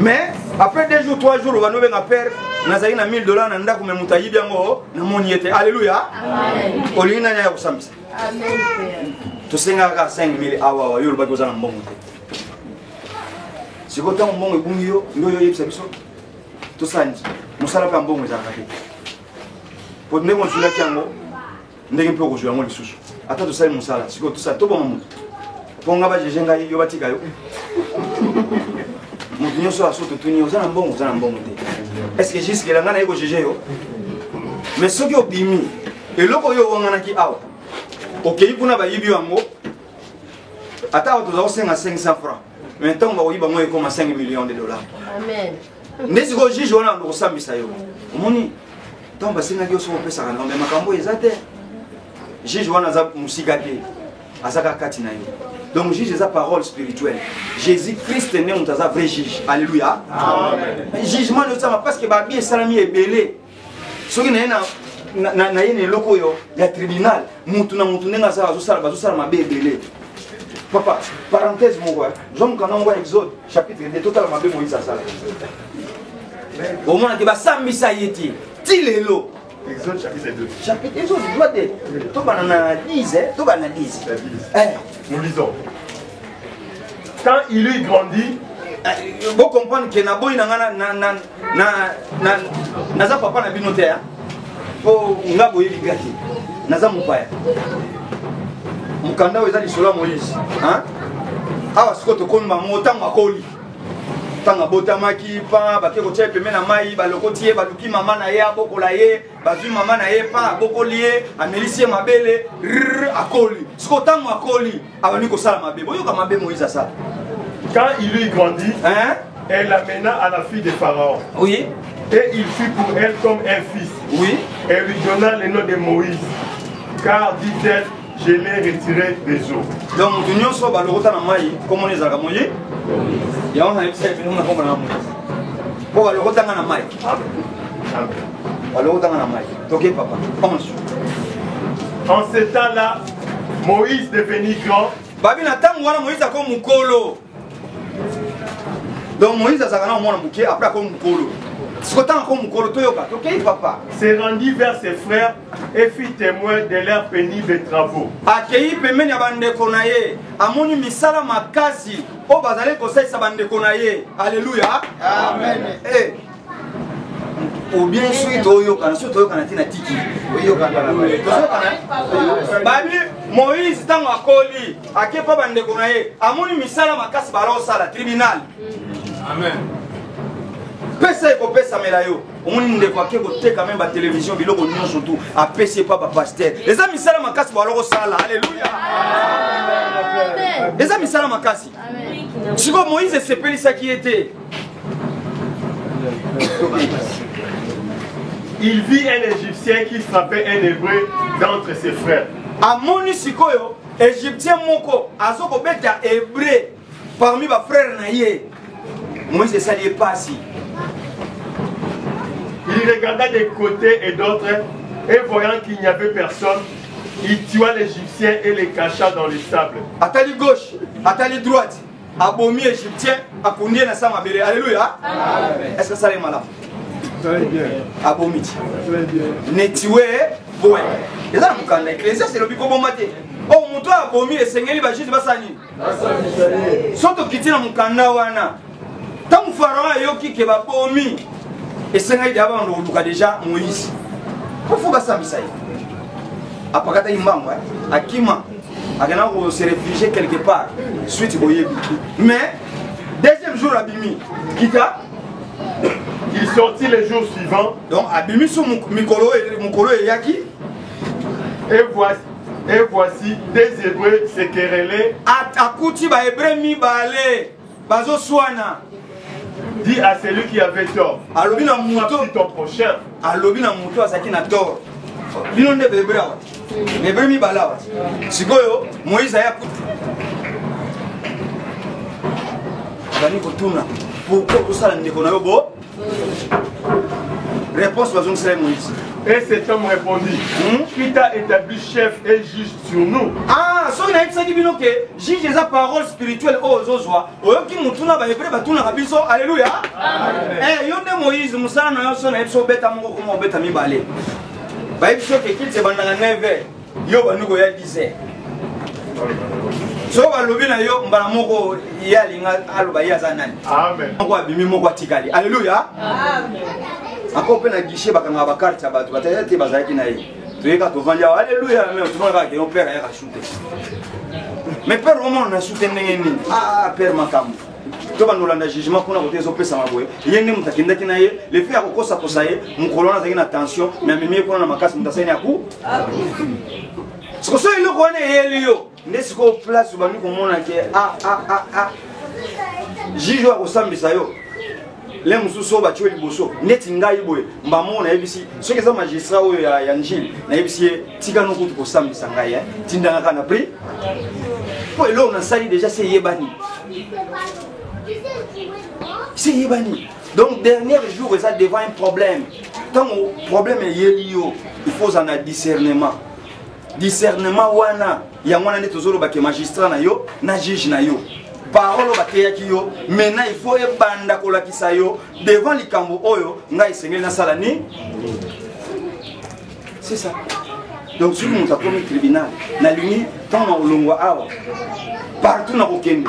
mais après 2 jours 3 jours bano benga père nazali na $1000 na ndako me mutayibi yango na moniete. Alléluia. Amen. Olina nya kusambisa. Amen. To senga ka 5000 awa yo ba kozana mbongo te siko tango mbongo ebungi yo ndo yo yebisa biso to sanji musala pa mbongo za kati po ndenge nsula kyango ndenge mpe ko yango lisusu ata to sali musala siko to sa to bo mamutu ponga ba jejenga yo batika yo mutu nyoso aso to tuni ozana mbongo te. Est-ce que jusque là ngana yeko jeje yo mais soki obimi eloko yo wangana ki awa okei kuna ba yibi wango ata to za osenga 500 francs mais tant ba yiba moyo comme 5 millions de dollars. Amen. Ndesi ko jije wana ndo sambisa yo omoni tant ba senga yo so pesa kana mais makambo ezate juge wana za musika te azaka kati na yo. Donc juge za parole spirituelle. Jésus Christ ne mutaza vrai juge. Alléluia. Amen. Jugement ne sama parce que ba bien salami ebele. Soki na yene loko yo ya tribunal mutu na mutu nenga za bazosala mabe ebele. Papa, parenthèse mon gars. Jean quand on voit Exode chapitre 2 total mabe Moïse sala. Au moins que ba sambisa yeti. Tilelo. Exode chapitre 2. Chapitre Exode, doit être. Tout banana 10, tout banana 10. Nous lisons. Quand il eut grandi, vous comprenez que na boy na papa na binotea. Po ngabo yigati. Naza mupaya. Mukanda weza lisolo Moïse, hein? awa siko tokoni bango ntango akoli ntango abotamaki pa bake kotia pembe na mai balokoti ye baluki mama na ye abokola ye bazwi mama na ye pa abokoli ye amelisi ye mabele akoli siko ntango akoli abandi kosala mabe boyoka mabe Moïse asala. Quand il eut grandi, elle l'amena à la fille de Pharaon. Oui. Et il fut pour elle comme un fils. Oui. Elle lui donna le nom de Moïse. Car, dit-elle, je l'ai retiré des eaux. Donc, nous sommes sur le rotan à Maï, comme on les a gamoyés. Il y a un épisode qui nous a compris. Pour le rotan à Maï. Le rotan à Maï. Ok, papa. En ce temps-là, Moïse devenit grand. Babi na tango wana Moïse ako mukolo. Donc Moïse azakana mwana muke après ako mukolo. Sikotan ako mukolo toyoka. OK papa. Se rendit vers ses frères et fit témoin de leurs pénibles travaux. Akei pembeni ya bandeko na ye. Amoni misala makasi o bazale kosaisa bandeko na ye. Alléluia. Amen. Eh. Ou bien suite oyoka na tina tiki. Oyoka na Babi Moïse tango akoli akepa bandeko na ye amoni misala makasi bala osala tribunal. Amen. Pesa eko pesa melayo omoni ndeko ake koteka même ba télévision biloko nyonso tout apesi pa ba pasteur eza misala makasi bala osala. Alléluia. Amen. Eza misala makasi. Amen. Siko Moïse sepelisa qui était. Il vit un Égyptien qui frappait un Hébreu d'entre ses frères. Amoni sikoyo Égyptien moko azoko beta Hébreu parmi ba frères na ye. Moïse sali pasi. Il regarda des côtés et d'autres et voyant qu'il n'y avait personne, il tua l'Égyptien et les cacha dans les sables. Atali gauche, atali droite, abomi Égyptien, akundi na sama bele. Alléluia. Amen. Est-ce que ça est malade? Très bien. Abomiti. Très bien. Netiwe boy. Eza mukanda ecclésia c'est le biko bomate. Oh muto abomi esengeli ba juste basani. Basani. Soto kitina mukanda wana. Tamu Pharaon yoki ke ba bomi. Esengeli d'abord ndo luka déjà Moïse. Pourquoi basa misai? Apakata imbangwa akima akana ko se réfugier quelque part suite boyebi. Mais deuxième jour abimi kita il sortit les jours suivants. Donc, abimi sur Mikolo et Yaki. Et voici des Hébreux se querellaient. Akuti ba Hébreux mi balé. Bazo soana. Dit à celui qui avait tort. Alobi na muto ton prochain. Alobi na muto asaki na tort. Bino nde Hébreux wa. Hébreux mi bala wa. Sikoyo Moïse aya kuti. Bani kotuna. Pourquoi tout ça ndeko na yo bo? Réponse aux Moïse. Et cet homme répondit, qui t'a établi chef et juge sur nous? Ah, so il a dit que juge les paroles spirituelles aux Ozwa. Oyoki mutuna ba hébreu batuna rabiso. Alléluia. Eh yonde Moïse musana na yo so na ebiso beta moko ko mo beta mi balé. Ba ebiso ke kil se bandanga 9h. Yo banuko ya 10h. So balobi na yo mbala moko ya linga aloba ya zanani. Amen. Moko abimi moko atikali. Alléluia. Amen. Encore peine à guichet bakanga ba carte ba tu batete bazaki na ye. Tueka to vanja alléluia mais tu vas que mon père a shooté. Mais père comment on a shooté nengeni? Ah père makamu. To banolanda jugement kuna kote zo pesa maboye. Yende mutakinda kina ye, le fait akokosa kosaye, mukolona zaki na tension, mais mimi kuna na makasi mutasaini aku. Siko so ile ko ne yeliyo. Ndesiko place banu ko mona ke Jijo akosambisa yo. Les mususo ba chwe liboso neti ngai boye mbamo na ebisi soki za magistrat oyo ya njili na ebisi tika no kutu ko sambisa ngai tindanga kana pri po elo na sali déjà c'est yebani donc dernier jour ça devant un problème tant le problème est yelio il faut en discernement wana ya mwana ne tozolo ba ke magistrat na yo na juge na yo parole bateyaki yo maintenant il faut ebanda kolakisa yo devant likambo oyo ngai sengeli na salani c'est ça donc si on t'a commis tribunal na lini tant na olongwa awa partout na kokende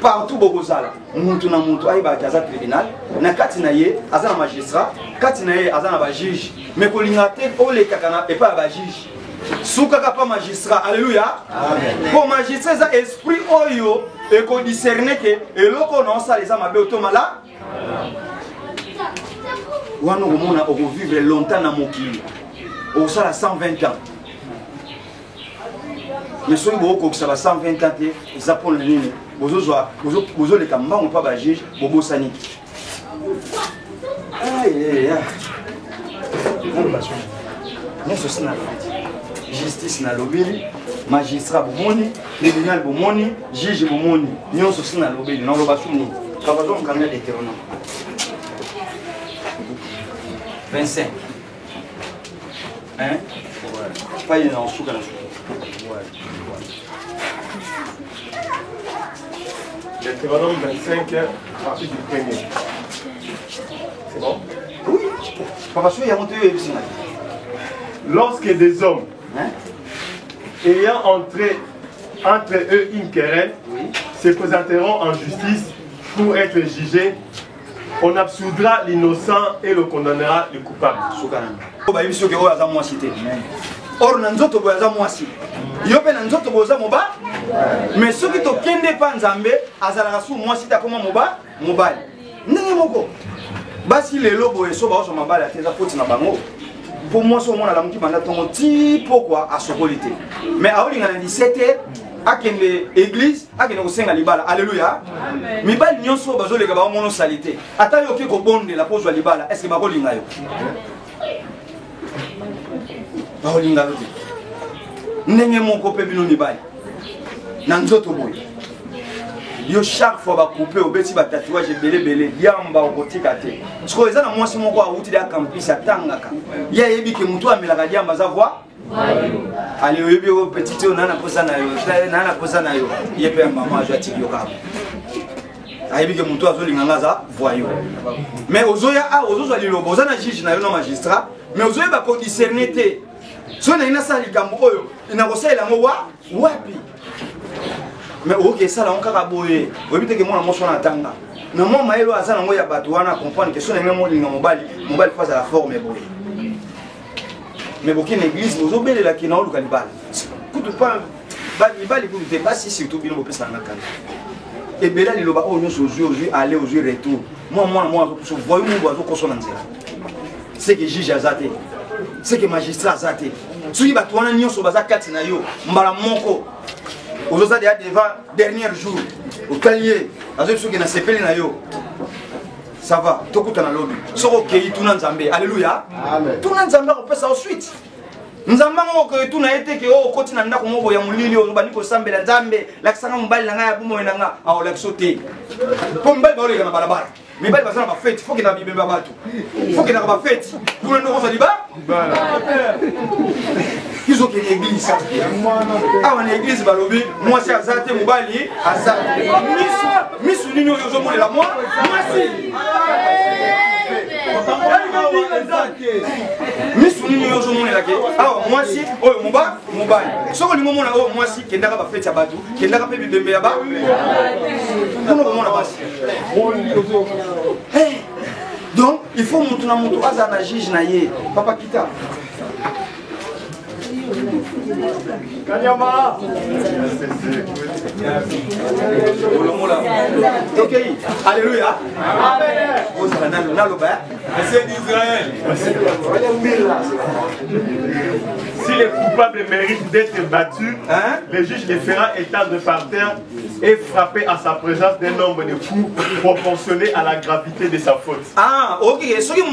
partout bokozala muntu na muntu aiba kaza tribunal na kati na ye azana magistrat kati na ye azana ba juge mais kolinga te ole kakana et pas ba juge soukaka pas magistrat. Alléluia. Pour magistrat ça esprit oyo et qu'on discerne que et loko non ça les amabe automala. Wana omona on vivre longtemps na mokili. On ça la 120 ans. Mais si vous avez 120 ans, vous avez le nini. Vous avez le camban ou pas de juge, vous avez sani. Justice na lobeli, magistrat bomoni, tribunal bomoni, juge bomoni. Nous sommes na lobeli, non le basuni. Kabazon kamel Deutéronome. 25. Hein? Pas une en sous. Deutéronome 25, partie du premier. C'est bon? Oui. Papa, il y a monté ici. Lorsque des hommes, ayant entré entre eux une querelle, se présenteront en justice pour être jugés, on absoudra l'innocent et le condamnera le coupable. Or nanzoto boza mwasi yo pe nanzoto boza moba mais soki to kende pa nzambe azala su mwasi ta koma moba mobali ndenge moko basi lelo boye so ba so mabala teza poti na bango pour moi so mona la muki banda tongo ti pourquoi a sokolité mais aolinga na 17h akende église akende ko senga libala alléluia mibali nyonso bazoleka ba mono salité ata yo ke ko bonde la pozwa libala est-ce que ba kolinga yo baolinga lote ndenge moko pe bino mibali na nzoto boye yo chaque fois bakoupe obeti ba tatouage belé diamba okotika te siko eza na mwasi moko awuti da campus atangaka ya yebi ke mutu amelaka diamba za voix ali yebi o petite nana posa na yo yepe mama ajo atiki yoka ayebi ke mutu azolinga ngaza voyo mais ozoya ozozo lilobo ozana juge na yo no magistrat mais ozoya ba ko discerner te so na ina sali kambo oyo ina ko sala ngo wapi mais OK sala on kaka boye obite ke mona moso na tanga na mo maelo azana ngo ya batu wana comprendre que so na ngemo linga mobali face à la forme boye mais boki na église ozo belela ki na oluka libala kutu pa bali kutu te basi surtout bino bopesa na kanda et bela liloba o nyoso aujourd'hui aller au retour moi so voyou mo bozo koso na nzela c'est que juge azate c'est que magistrat azate soki bato wana nyonso baza kati na yo mbala moko ozoza deya devant dernier jour otaliye azoki soki na sepeli na yo ça va tokutana lobi soko okei tuna nzambe alléluia tuna nzambe akopesa o suite nzambe ngo okei tuna ete ke o okoti na ndako moko ya molili ozobandi kosambela nzambe lakisanga mobali na ngai ya bomoi na nga aolakisa te mpo mibali baoleka na balabala mibali baza na bafeti foki na bibemba bato foki na bafeti kuna ndoko ozali ba kizokende église awa na église balobi mwasi aza te mobali aza misu nini oyo ozomonela mwasi misu nini oyo ozomonela ke awa mwasi oyo mobali soki olingi omona oyo mwasi kendaka bafeti ya bato kendaka mpe bibembe ya ba kuna komona basi donc il faut mutu na mutu aza na juge na ye papa kita Kanyama. Ok, alléluia. C'est d'Israël. Si les coupables méritent d'être battus, le juge les fera étendre par terre et frapper à sa présence d'un nombre de coups proportionné à la gravité de sa faute. Ah, ok, ce qui m'a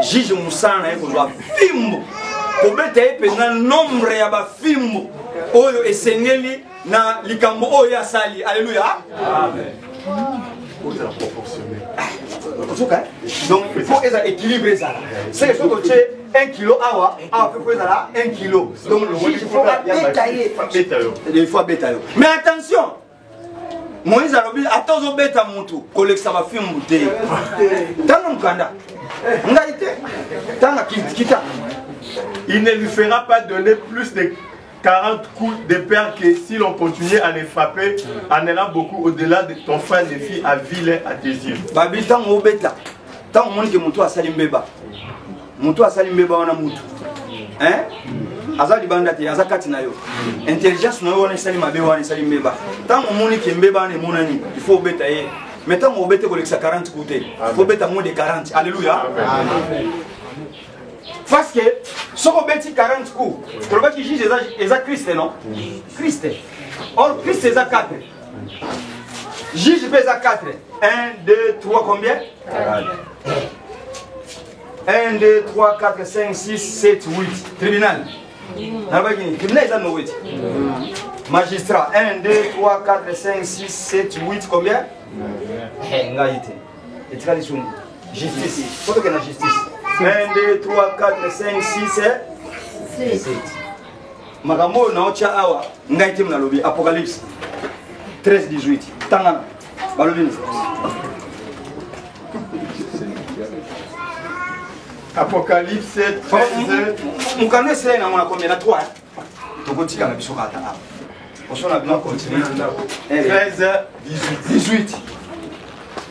juge musana na ekozwa fimbo kobeta epena nombre ya bafimbo oyo esengeli na likambo oyo asali alléluia amen donc il faut être équilibré ça c'est ce que tu 1 kilo awa peut faire 1 kilo donc il faut détailler il faut détailler mais attention Moïse a dit attention beta mutu kolekisa bafimbo te tanga mukanda il ne lui fera pas donner plus de 40 coups de pain que si l'on continuait à les frapper, en allant beaucoup au-delà de ton frère de fille à vilain à tes yeux. Babi tango beta, tango moni ke mutu asali mbeba wana mutu. hein aza libanda te aza kati na yo intelligence na yo wana esali mabe wana esali mbeba ntango omoni ke mbeba wana emonani il faut obeta ye mais ntango obete kolekisa 40 coups te il faut obeta moins de 40 alléluia parce que soko obeti 40 coups kolobaki juge eza Christ non Christ or Christ eza 4 juge peut eza 4 1 2 3 combien 1 2 3 4 5 6 7 8 tribunal tribunal eza no 8 magistrat 1 2 3 4 5 6 7 8 combien ngai te etikali suni justice foto ke na justice 1 2 3 4 5 6 7 makambo na ocha awa ngai te mna lobi apocalypse 13 18 tangana balobi Apocalypse 13. Mon canot c'est là, on a combien? À 3. Donc on tire à la biso kata. On a bien continué. 13, 18.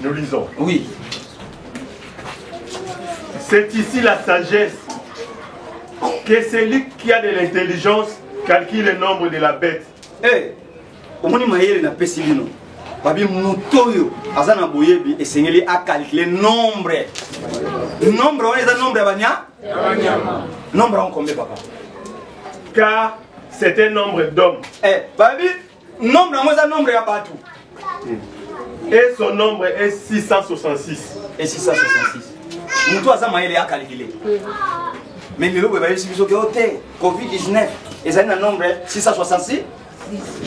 Nous lisons. Oui. C'est ici la sagesse. Que celui qui a de l'intelligence calcule le nombre de la bête. Eh, au moins il y a pesi bino. Babi mutoyo azana boyebi esengeli a calculer nombre. Nombre on est un nombre abanya? Nombre on combien papa? Car c'est un nombre d'hommes. Eh, babi nombre on est un nombre abatu. Et son nombre est 666. Et 666. Muto azama il a calculer. Mais le lobe babi sibiso ke hote Covid-19 ezali na nombre 666.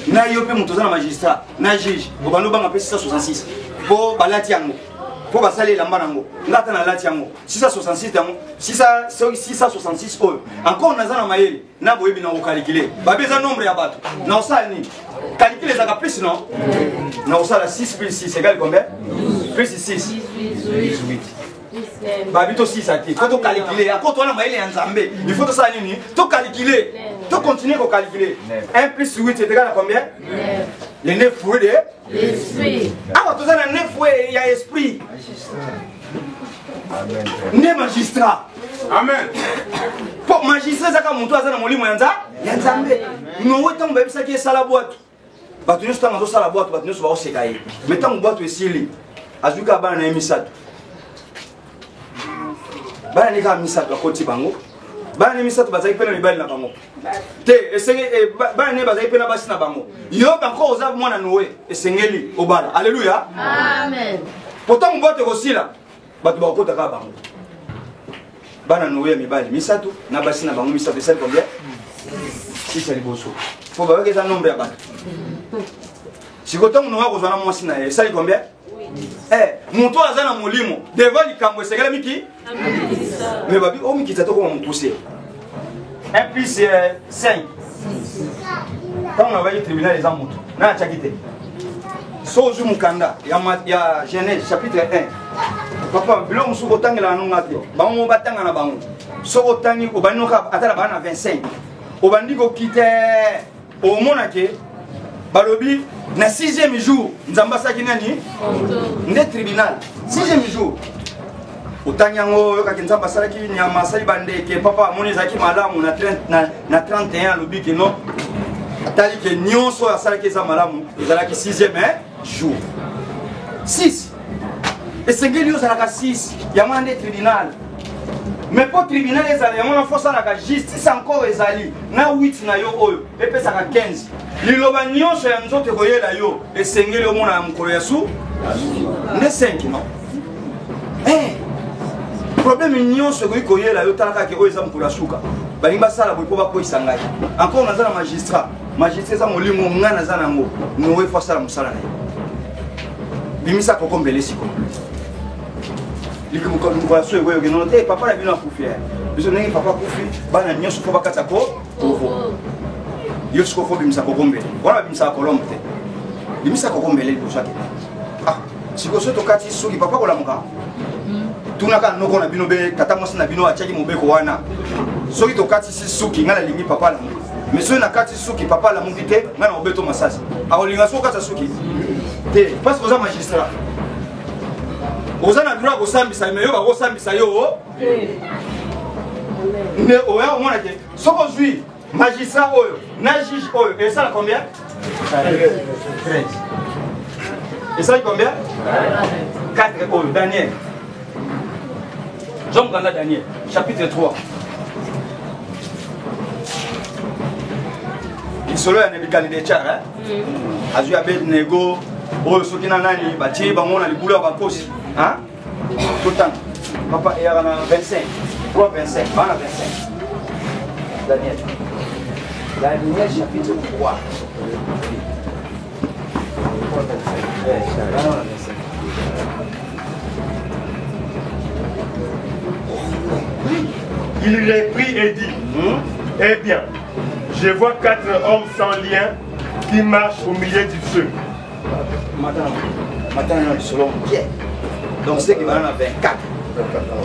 Na yope muto za na magistrat na juge obando banga pe 666 po balati yango po basali lamba nango ngata na lati yango 666 yango 666 oyo encore naza na mayele na boyebi na calculer babeza nombre ya bato na osala ni calculer za plus non na osala 6 plus 6 égale combien plus 6 18 babi to 6 ati faut to calculer encore toi na mayele ya nzambe il faut to ça nini to calculer to continuer à calculer 1 plus 8 est égal à combien 9 les 9 fruits de l'esprit ah tu as 9 fruits il y a esprit amen ne magistrat amen pour magistrat ça comme toi ça na molimo ya nzambe no wetango babisa ki sala boîte batu nyonso tanga zo sala boîte batu nyonso ba oseka ye mais tango boîte esili azuka bana na emisatu bana nika misatu akoti bango bana ni misatu bazaki pena mibali na bango te esenge bana ne bazaki pena basi na bango yo bako oza mwana Noé esengeli obala alléluia amen pourtant mbote kosila batu bakota ka bango bana Noé mibali misatu na basi na bango misatu esali combien 6 liboso faut ba que ça nombre ya batu sikotongo Noé kozana mwasi na esali combien eh muto azana molimo devant likambo esengela miki mais babi o miki tato ko mopousser 1 plus 5 quand on va au tribunal les amout na chakite sozu mukanda ya Genèse chapitre 1 papa bilo musuko tangela nongate bango batanga na bango soko tangi ko banoka atala bana 25 obandi ko kite o monake balobi na 6e jour nzamba saki nani nde tribunal 6e jour utanyango yoka nzamba salaki nyama sali bandeke papa moni zaki malamu na 31 lobi ke no atali ke nyonso asalaki za malamu ezalaki 6e jour 6 esengeli yo salaka 6 yama nde tribunal mais pour tribunal ezali yama na force la justice encore ezali na 8 na yo oyo epesaka 15 liloba nyonso ya nzoto koyela yo esengeli omona ya mokolo ya su nde 5 non problème nyonso koyela yo talaka ke oyo eza mokolo ya suka balingi basala boye mpo bakoyisa ngai encore naza na magistrat eza molimo ngai naza nango Noé fo asala mosala na ye bimisa kokombele sikoyo mokolo ya su ekoyoke nono te papa na bino akufi biso ndenge papa akufi bana nyonso mpo bakata ko ovo yo siko fo bimisa kokombele wana bimisa kolombe te bimisa kokombele liboso ake siko so tokati soki papa kolamuka tunaka noko na bino be tata mwasi na bino atiaki mobeko wana soki tokati si suki ngai nalingi papa lamuki mais soki nakati suki papa lamuki te ngai na obeto masasi akolinga soki okata suki te parce que oza magistrat oza na droit kosambisa me yo bakosambisa yo nde oya omona ke Ce qu'aujourd'hui, magistrat Oyo, na juge Oyo, et ça combien? 13. Et ça combien? 4 Oyo, Daniel. Jean Ganda Daniel, chapitre 3. Il solo ya Nebukadnezar, hein? Azu Abednego, Oyo soki na nani, batie bango na libulu ya bakosi, hein? Tout le temps. Papa, il y a 25. 3, 25. Bana 25. Daniel. Daniel chapitre 3. Il reprit et dit, eh bien, je vois 4 hommes sans lien qui marchent au milieu du feu. Maintenant, selon Pierre. Donc c'est qu'il va en avoir 24.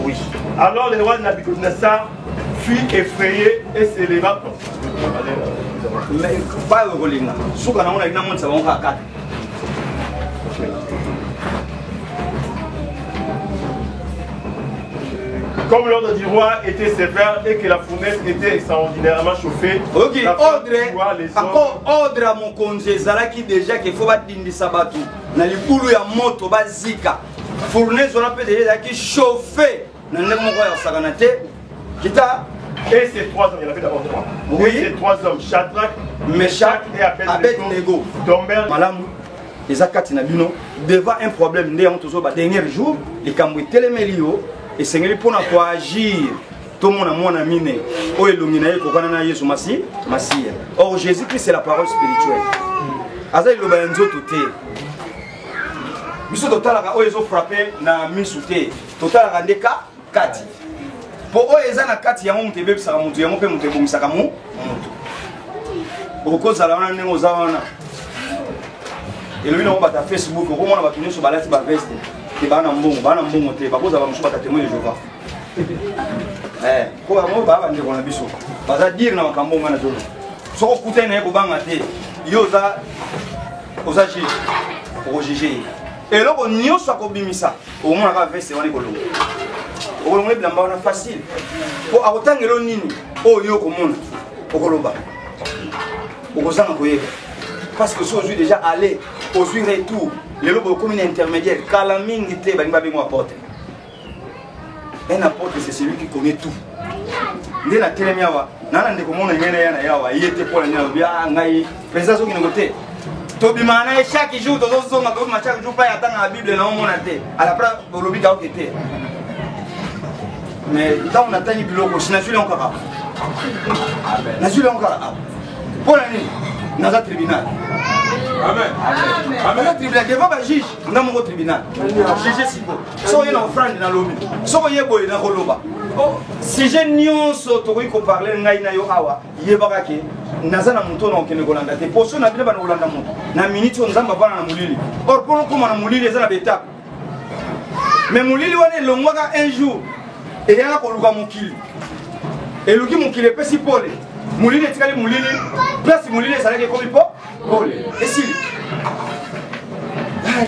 Oui. Alors le roi Nabucodonosor fut effrayé et s'éleva. Mais pas le Rolinga. Ce qu'on a on a une amende, ça va en 4. Comme l'ordre du roi était sévère et que la fournaise était extraordinairement chauffée, ok, ordre, encore ordre à mon congé, Zalaki déjà qu'il faut battre d'indi sabatu. Dans les boulot ya moto bazika. Fournaise on appelle déjà qui chauffé. Dans le monde ya saganate. Kita et ces 3 hommes, il y en avait d'abord 3. Oui. Et ces 3 hommes, Shadrach, Meshach et Abednego, tombèrent. Malamu. Les akati na bino devant un problème ndé on toujours ba dernier jour, les kamwe telemelio. Et Seigneur pour nous agir, tout le monde a mon mine. Oh illumina ko kana na Yesu Masi. Or Jésus-Christ c'est la parole spirituelle. Aza iloba nzoto te. Biso totalaka o ezo frapper na misute. Totalaka ndeka kati. Po o eza na kati ya mutu ebebisa mutu ya mupe mutu ebongisaka mu mutu. Okozala wana ndenge ozawana. Elobi na bata Facebook ko mona batu nyoso balati ba veste. Bana mbongo te bakoza ba musuba témoin de Jéhovah. Ko ba mo ba ndeko na biso. Baza dire na makambo ngana zolo. Soko kutena yeko banga te. Yo oza ji. Ko juger. Et loko nyoso akobimisa. O mona ka veste wana kolongo. O longo bilamba wana facile. Ko akotangelo nini? O yo ko mona. Okoloba. Okozanga koyeba. Parce que si aujourd'hui déjà aller aux retour, les lobes comme une intermédiaire, Kalamingi te bani babi mo apporte. Un apporte c'est celui qui connaît tout. Ndé na telemia wa, nana ndeko mona ngene yana yawa, yete pour la nya bia ngai, président so ki ngote. To bi mana chaque jour to zo nga ko ma chaque jour pa ya tanga Bible na mona te. Ala pra lobi ka okete. Mais dans on attend biloko, sina suli encore. Na suli encore. Pour la nuit. Dans un tribunal. Amen. Amen. Un tribunal devant un juge dans mon tribunal. Juge si bon. So yena offrande na lobby. So yebo na koloba. Si je nyonso to ko parler ngai na yo awa, yebaka ke nazana muto na okene kolanda te. Poso na bile ba kolanda muto. Na minute nzamba bana na mulili. Or pour ko na mulili eza na beta. Mais mulili wana longwaka un jour. Et yana ko luka mukili. Et luki mukili pesi pole. Mouline est allé mouline, place mouline, ça allait comme il faut. Et si.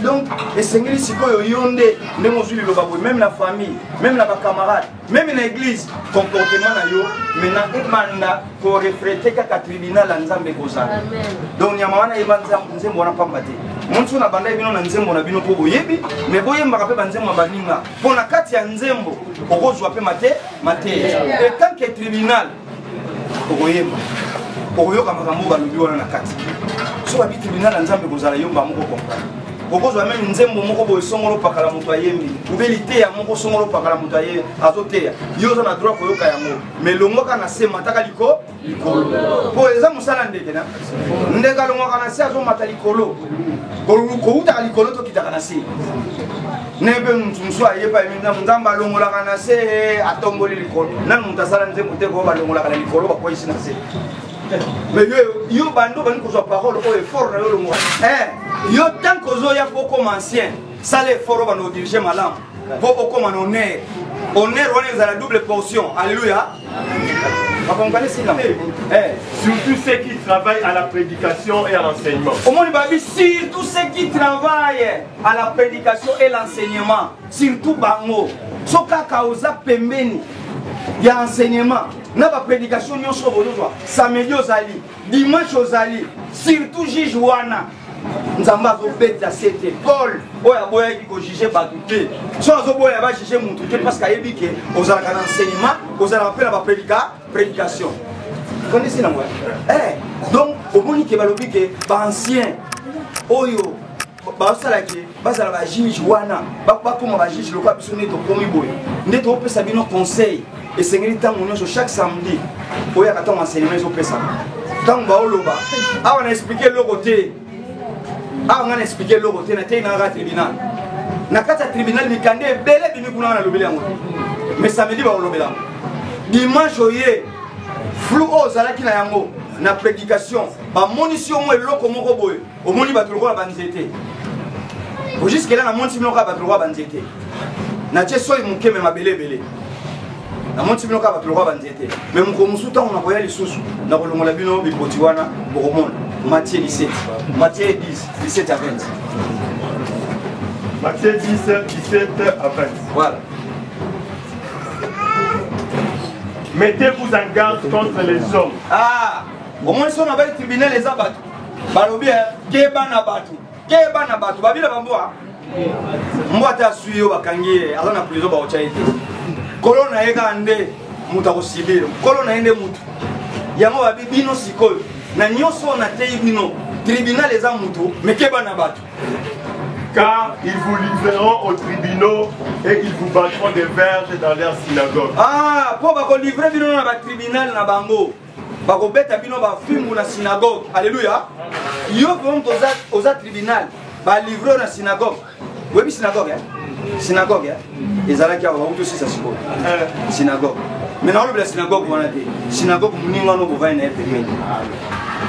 Donc, et Seigneur, si quoi yonde, même la famille, même la camarade, même l'église, comportement na yo, maintenant il manda pour refléter qu'à tribunal en Zambé Kozan. Donc, il y a un événement nzembo na pambate. Montu na banda bino na nzembo na bino po boyebi, mais boyemba ka pe banzembo baninga. Pour na kati ya nzembo, okozwa pe mate. Et tant que tribunal okoyeba okoyoka makambo balobi wana na kati so babi tribunal nzambe kozala yomba moko comprendre okozwa même nzembo moko boye songolo pakala moto ayembi ubelite ya moko songolo pakala moto aye azoteya yo za na droit koyoka yango mais longoka na se mataka likolo po eza musala ndeke na ndeka longoka na se azo mata likolo ko uta likolo to kitaka na se nebe mtumso ayepa eminda nzamba longola kana se atomboli likolo na mutasala nzembo te ko balongola kana likolo ba koyisi na se mais yo bando bani ko parole o effort na yo longola yo tant que zo ya poko ancien ça l'effort ba no diriger malam poko comme honneur on est à la double portion alléluia. Surtout ceux qui travaillent à la prédication et à l'enseignement. Surtout ceux qui travaillent à la prédication et l'enseignement. Surtout bango. Soka kauza pembeni. Il y a enseignement. na ba prédication nyonso bozozwa samedi ozali dimanche ozali surtout juge wana nzamba azobeta sete Paul oyo aboyaki kojuge bato te so azoboya bajuge mutu te parce qu'ayebi ke ozalaka na enseignement ozalaka mpe na baprédication kondisi nango donc omoni ke balobi ke baancien oyo basalaki bazala bajuge wana bakoma bajuge lokola biso nde tokomi boye nde topesa bino conseil esengeli ntango nyonso chaque samedi oyaka ntango enseignement ezopesaka ntango baoloba awa na explike eloko te awa nga na explike eloko te natei nanga tribunal na kati ya tribunal mikande ebele bimi kuna nga nalobeli yango te mais samedi baolobela yango dimanche oye flou oyo ozalaki na yango na prédication bamonisi yo mo eloko moko boye omoni bato lokola banzete jusque là namonisi bino kaka bato lokola banzete natie soi moke me mabele ebele namonisi bino kaka bato lokola banzete me moko mosusu ntango nakoya lisusu nakolongola bino bikoti wana bokomona Matthieu 17 Matthieu 10 17 à 20 Matthieu 10 17 à 20 voilà. Mettez-vous en garde contre les hommes. Ah, au moins si on avait le tribunal les abattus. Balobi keba na batu babila bamboa. Mwata suyo bakangi ala na prison ba ochaite. Corona eka ande muta kosibira. Corona ende mutu. Yango babi bino sikoyo. Na nyoso na tei bino tribunal les amutu mekeba na batu. Car ils vous livreront aux tribunaux et ils vous battront des verges dans leurs synagogues. Ah, pour bako livrer bino na ba tribunal na bango. Bako beta bino ba filmu na synagogue. Alléluia. Yo vont aux tribunal, ba livrer na synagogue. Oui, synagogue hein. Synagogue hein. Ezalaki awa wuto sisa siko. Synagogue. Mais na la synagogue wana te. Synagogue muninga no bova na epemeni.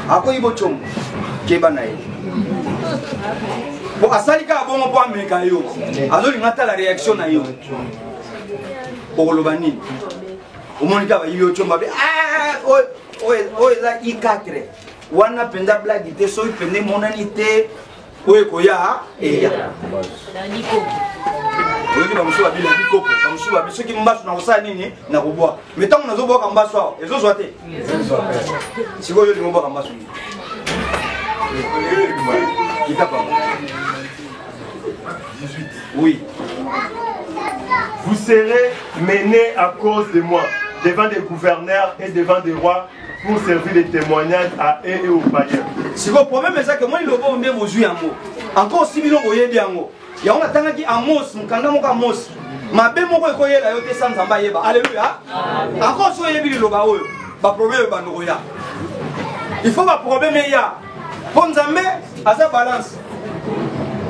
Ako ibo chom keba na ye. Bon, asalika bongo po ameka yo. Azoli ngata la réaction na yo. Okolobani. Omonika ba yo chomba be o eza I4. Wana penda blague te so pende monani te. Oye koya eya. Oye ba musu ba bila bikopo, ba musu ba biso ki mbasu na kosala nini na kobwa. Metango nazo boka mbasu awo, ezo zwa te. Siko yo lingo boka mbasu. Oui. Vous serez menés à cause de moi devant des gouverneurs et devant des rois pour servir de témoignage à eux et aux païens. Si le problème est que moi, il a beau me jouer en mot. Encore 6 millions de yango. Il y a un temps qui Amos, Mukanda Moka Amos. Ma bé moko ekoye la yote sans ambayeba. Alléluia. Encore so yebi le loba oyo. Ba problème ba noya. Il faut ba problème ya. Ponzambe aza balance.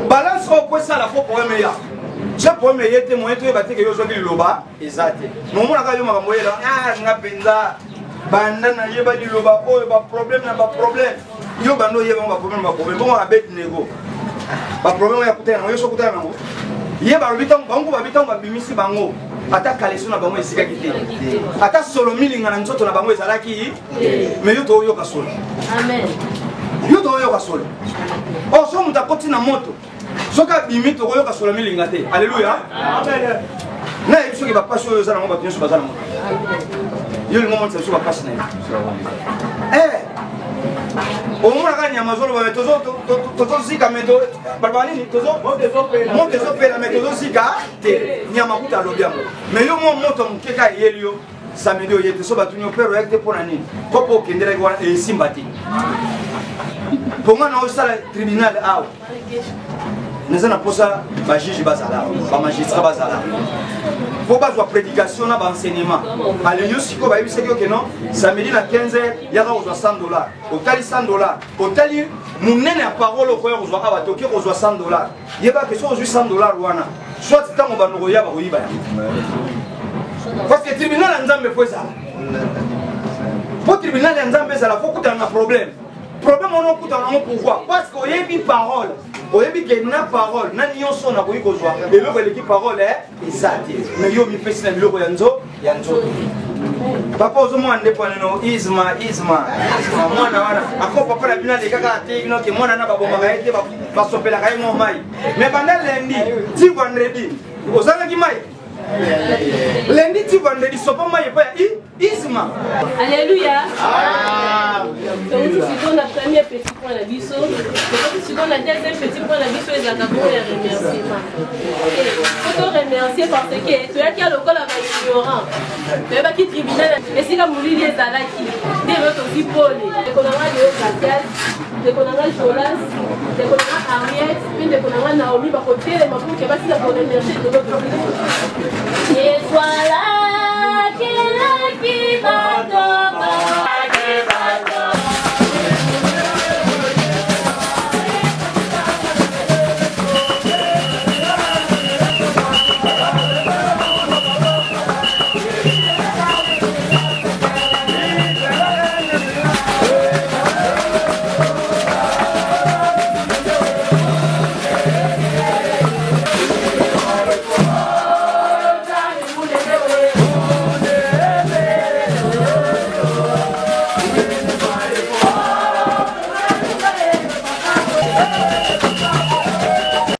Balance au point ça la faut problème ya. Chaque problème yete moyen to bateke yo zobi le loba ezate. Momo na ka yo makambo yela. Ah ngapenza. Banda na yeba di loba oyo ba problème na ba problème. Yo bando yeba ba problème ba problème. Bon abet nego. Ba problème ya kutana yo so kutana nango. Yeba lobita bango babita babimisi bango. Ata kaleso na bango esika kite. Ata solo milinga na nzoto na bango ezalaki. Mais yo to yo ka solo. Amen. Yo to yo ka solo. O so muta koti na moto. Soka bimi to yo ka solo milinga te. Alléluia. Amen. Na yeso ki ba paso yo zana ngo ba tinso bazana moto. Yo le moment so ba passe na. Au moins la gagne Amazon va mettre todo zika meto barbani ni todo monte so pela meto zika te nyama kuta lobiamo mais yo mo moto mukeka yelio samedi o yete so batunyo pero yakte pona nini popo kendera kwa e simbati ponga na osala tribunal aw nezana posa ba juge bazala ba magistrat bazala faut pas voir prédication na ba enseignement alléluia siko ba yebiseki que non samedi na 15h yaka ozwa $100 otali $100 otali munene ya parole ko ozwa ka batoki ozwa $100 yeba que so ozwi $100 wana soit tango ba noko yaba koyiba parce que tribunal nzambe faut ça pour tribunal nzambe ça la faut kuta na problème on kuta na pourquoi parce que oyebi parole oyebi que na parole na nyonso na koyi kozwa eloko eleki parole ezate mais yo mi pesi na biloko ya nzo papa ozomwana nde pwana no isma mwana wana ako papa na bina de kaka te bino ke mwana na babomaka ete basopelaka ye mai mais banda lundi ti vendredi ozalaki mai Lundi tu vendredi sopa moi pas Isma. Alléluia. Donc si on a premier petit point la biso, si on a deuxième petit point la biso les accords et remerciements. Faut remercier parce que tu as qui a le col à ignorant. Tu as qui tribunal et si la mourir les alaki, des autres aussi Paul, les colonels de Haut-Catel, des colonels Jolas, des colonels Ariette, puis des colonels Naomi, par côté les mamans qui va si la bonne énergie de notre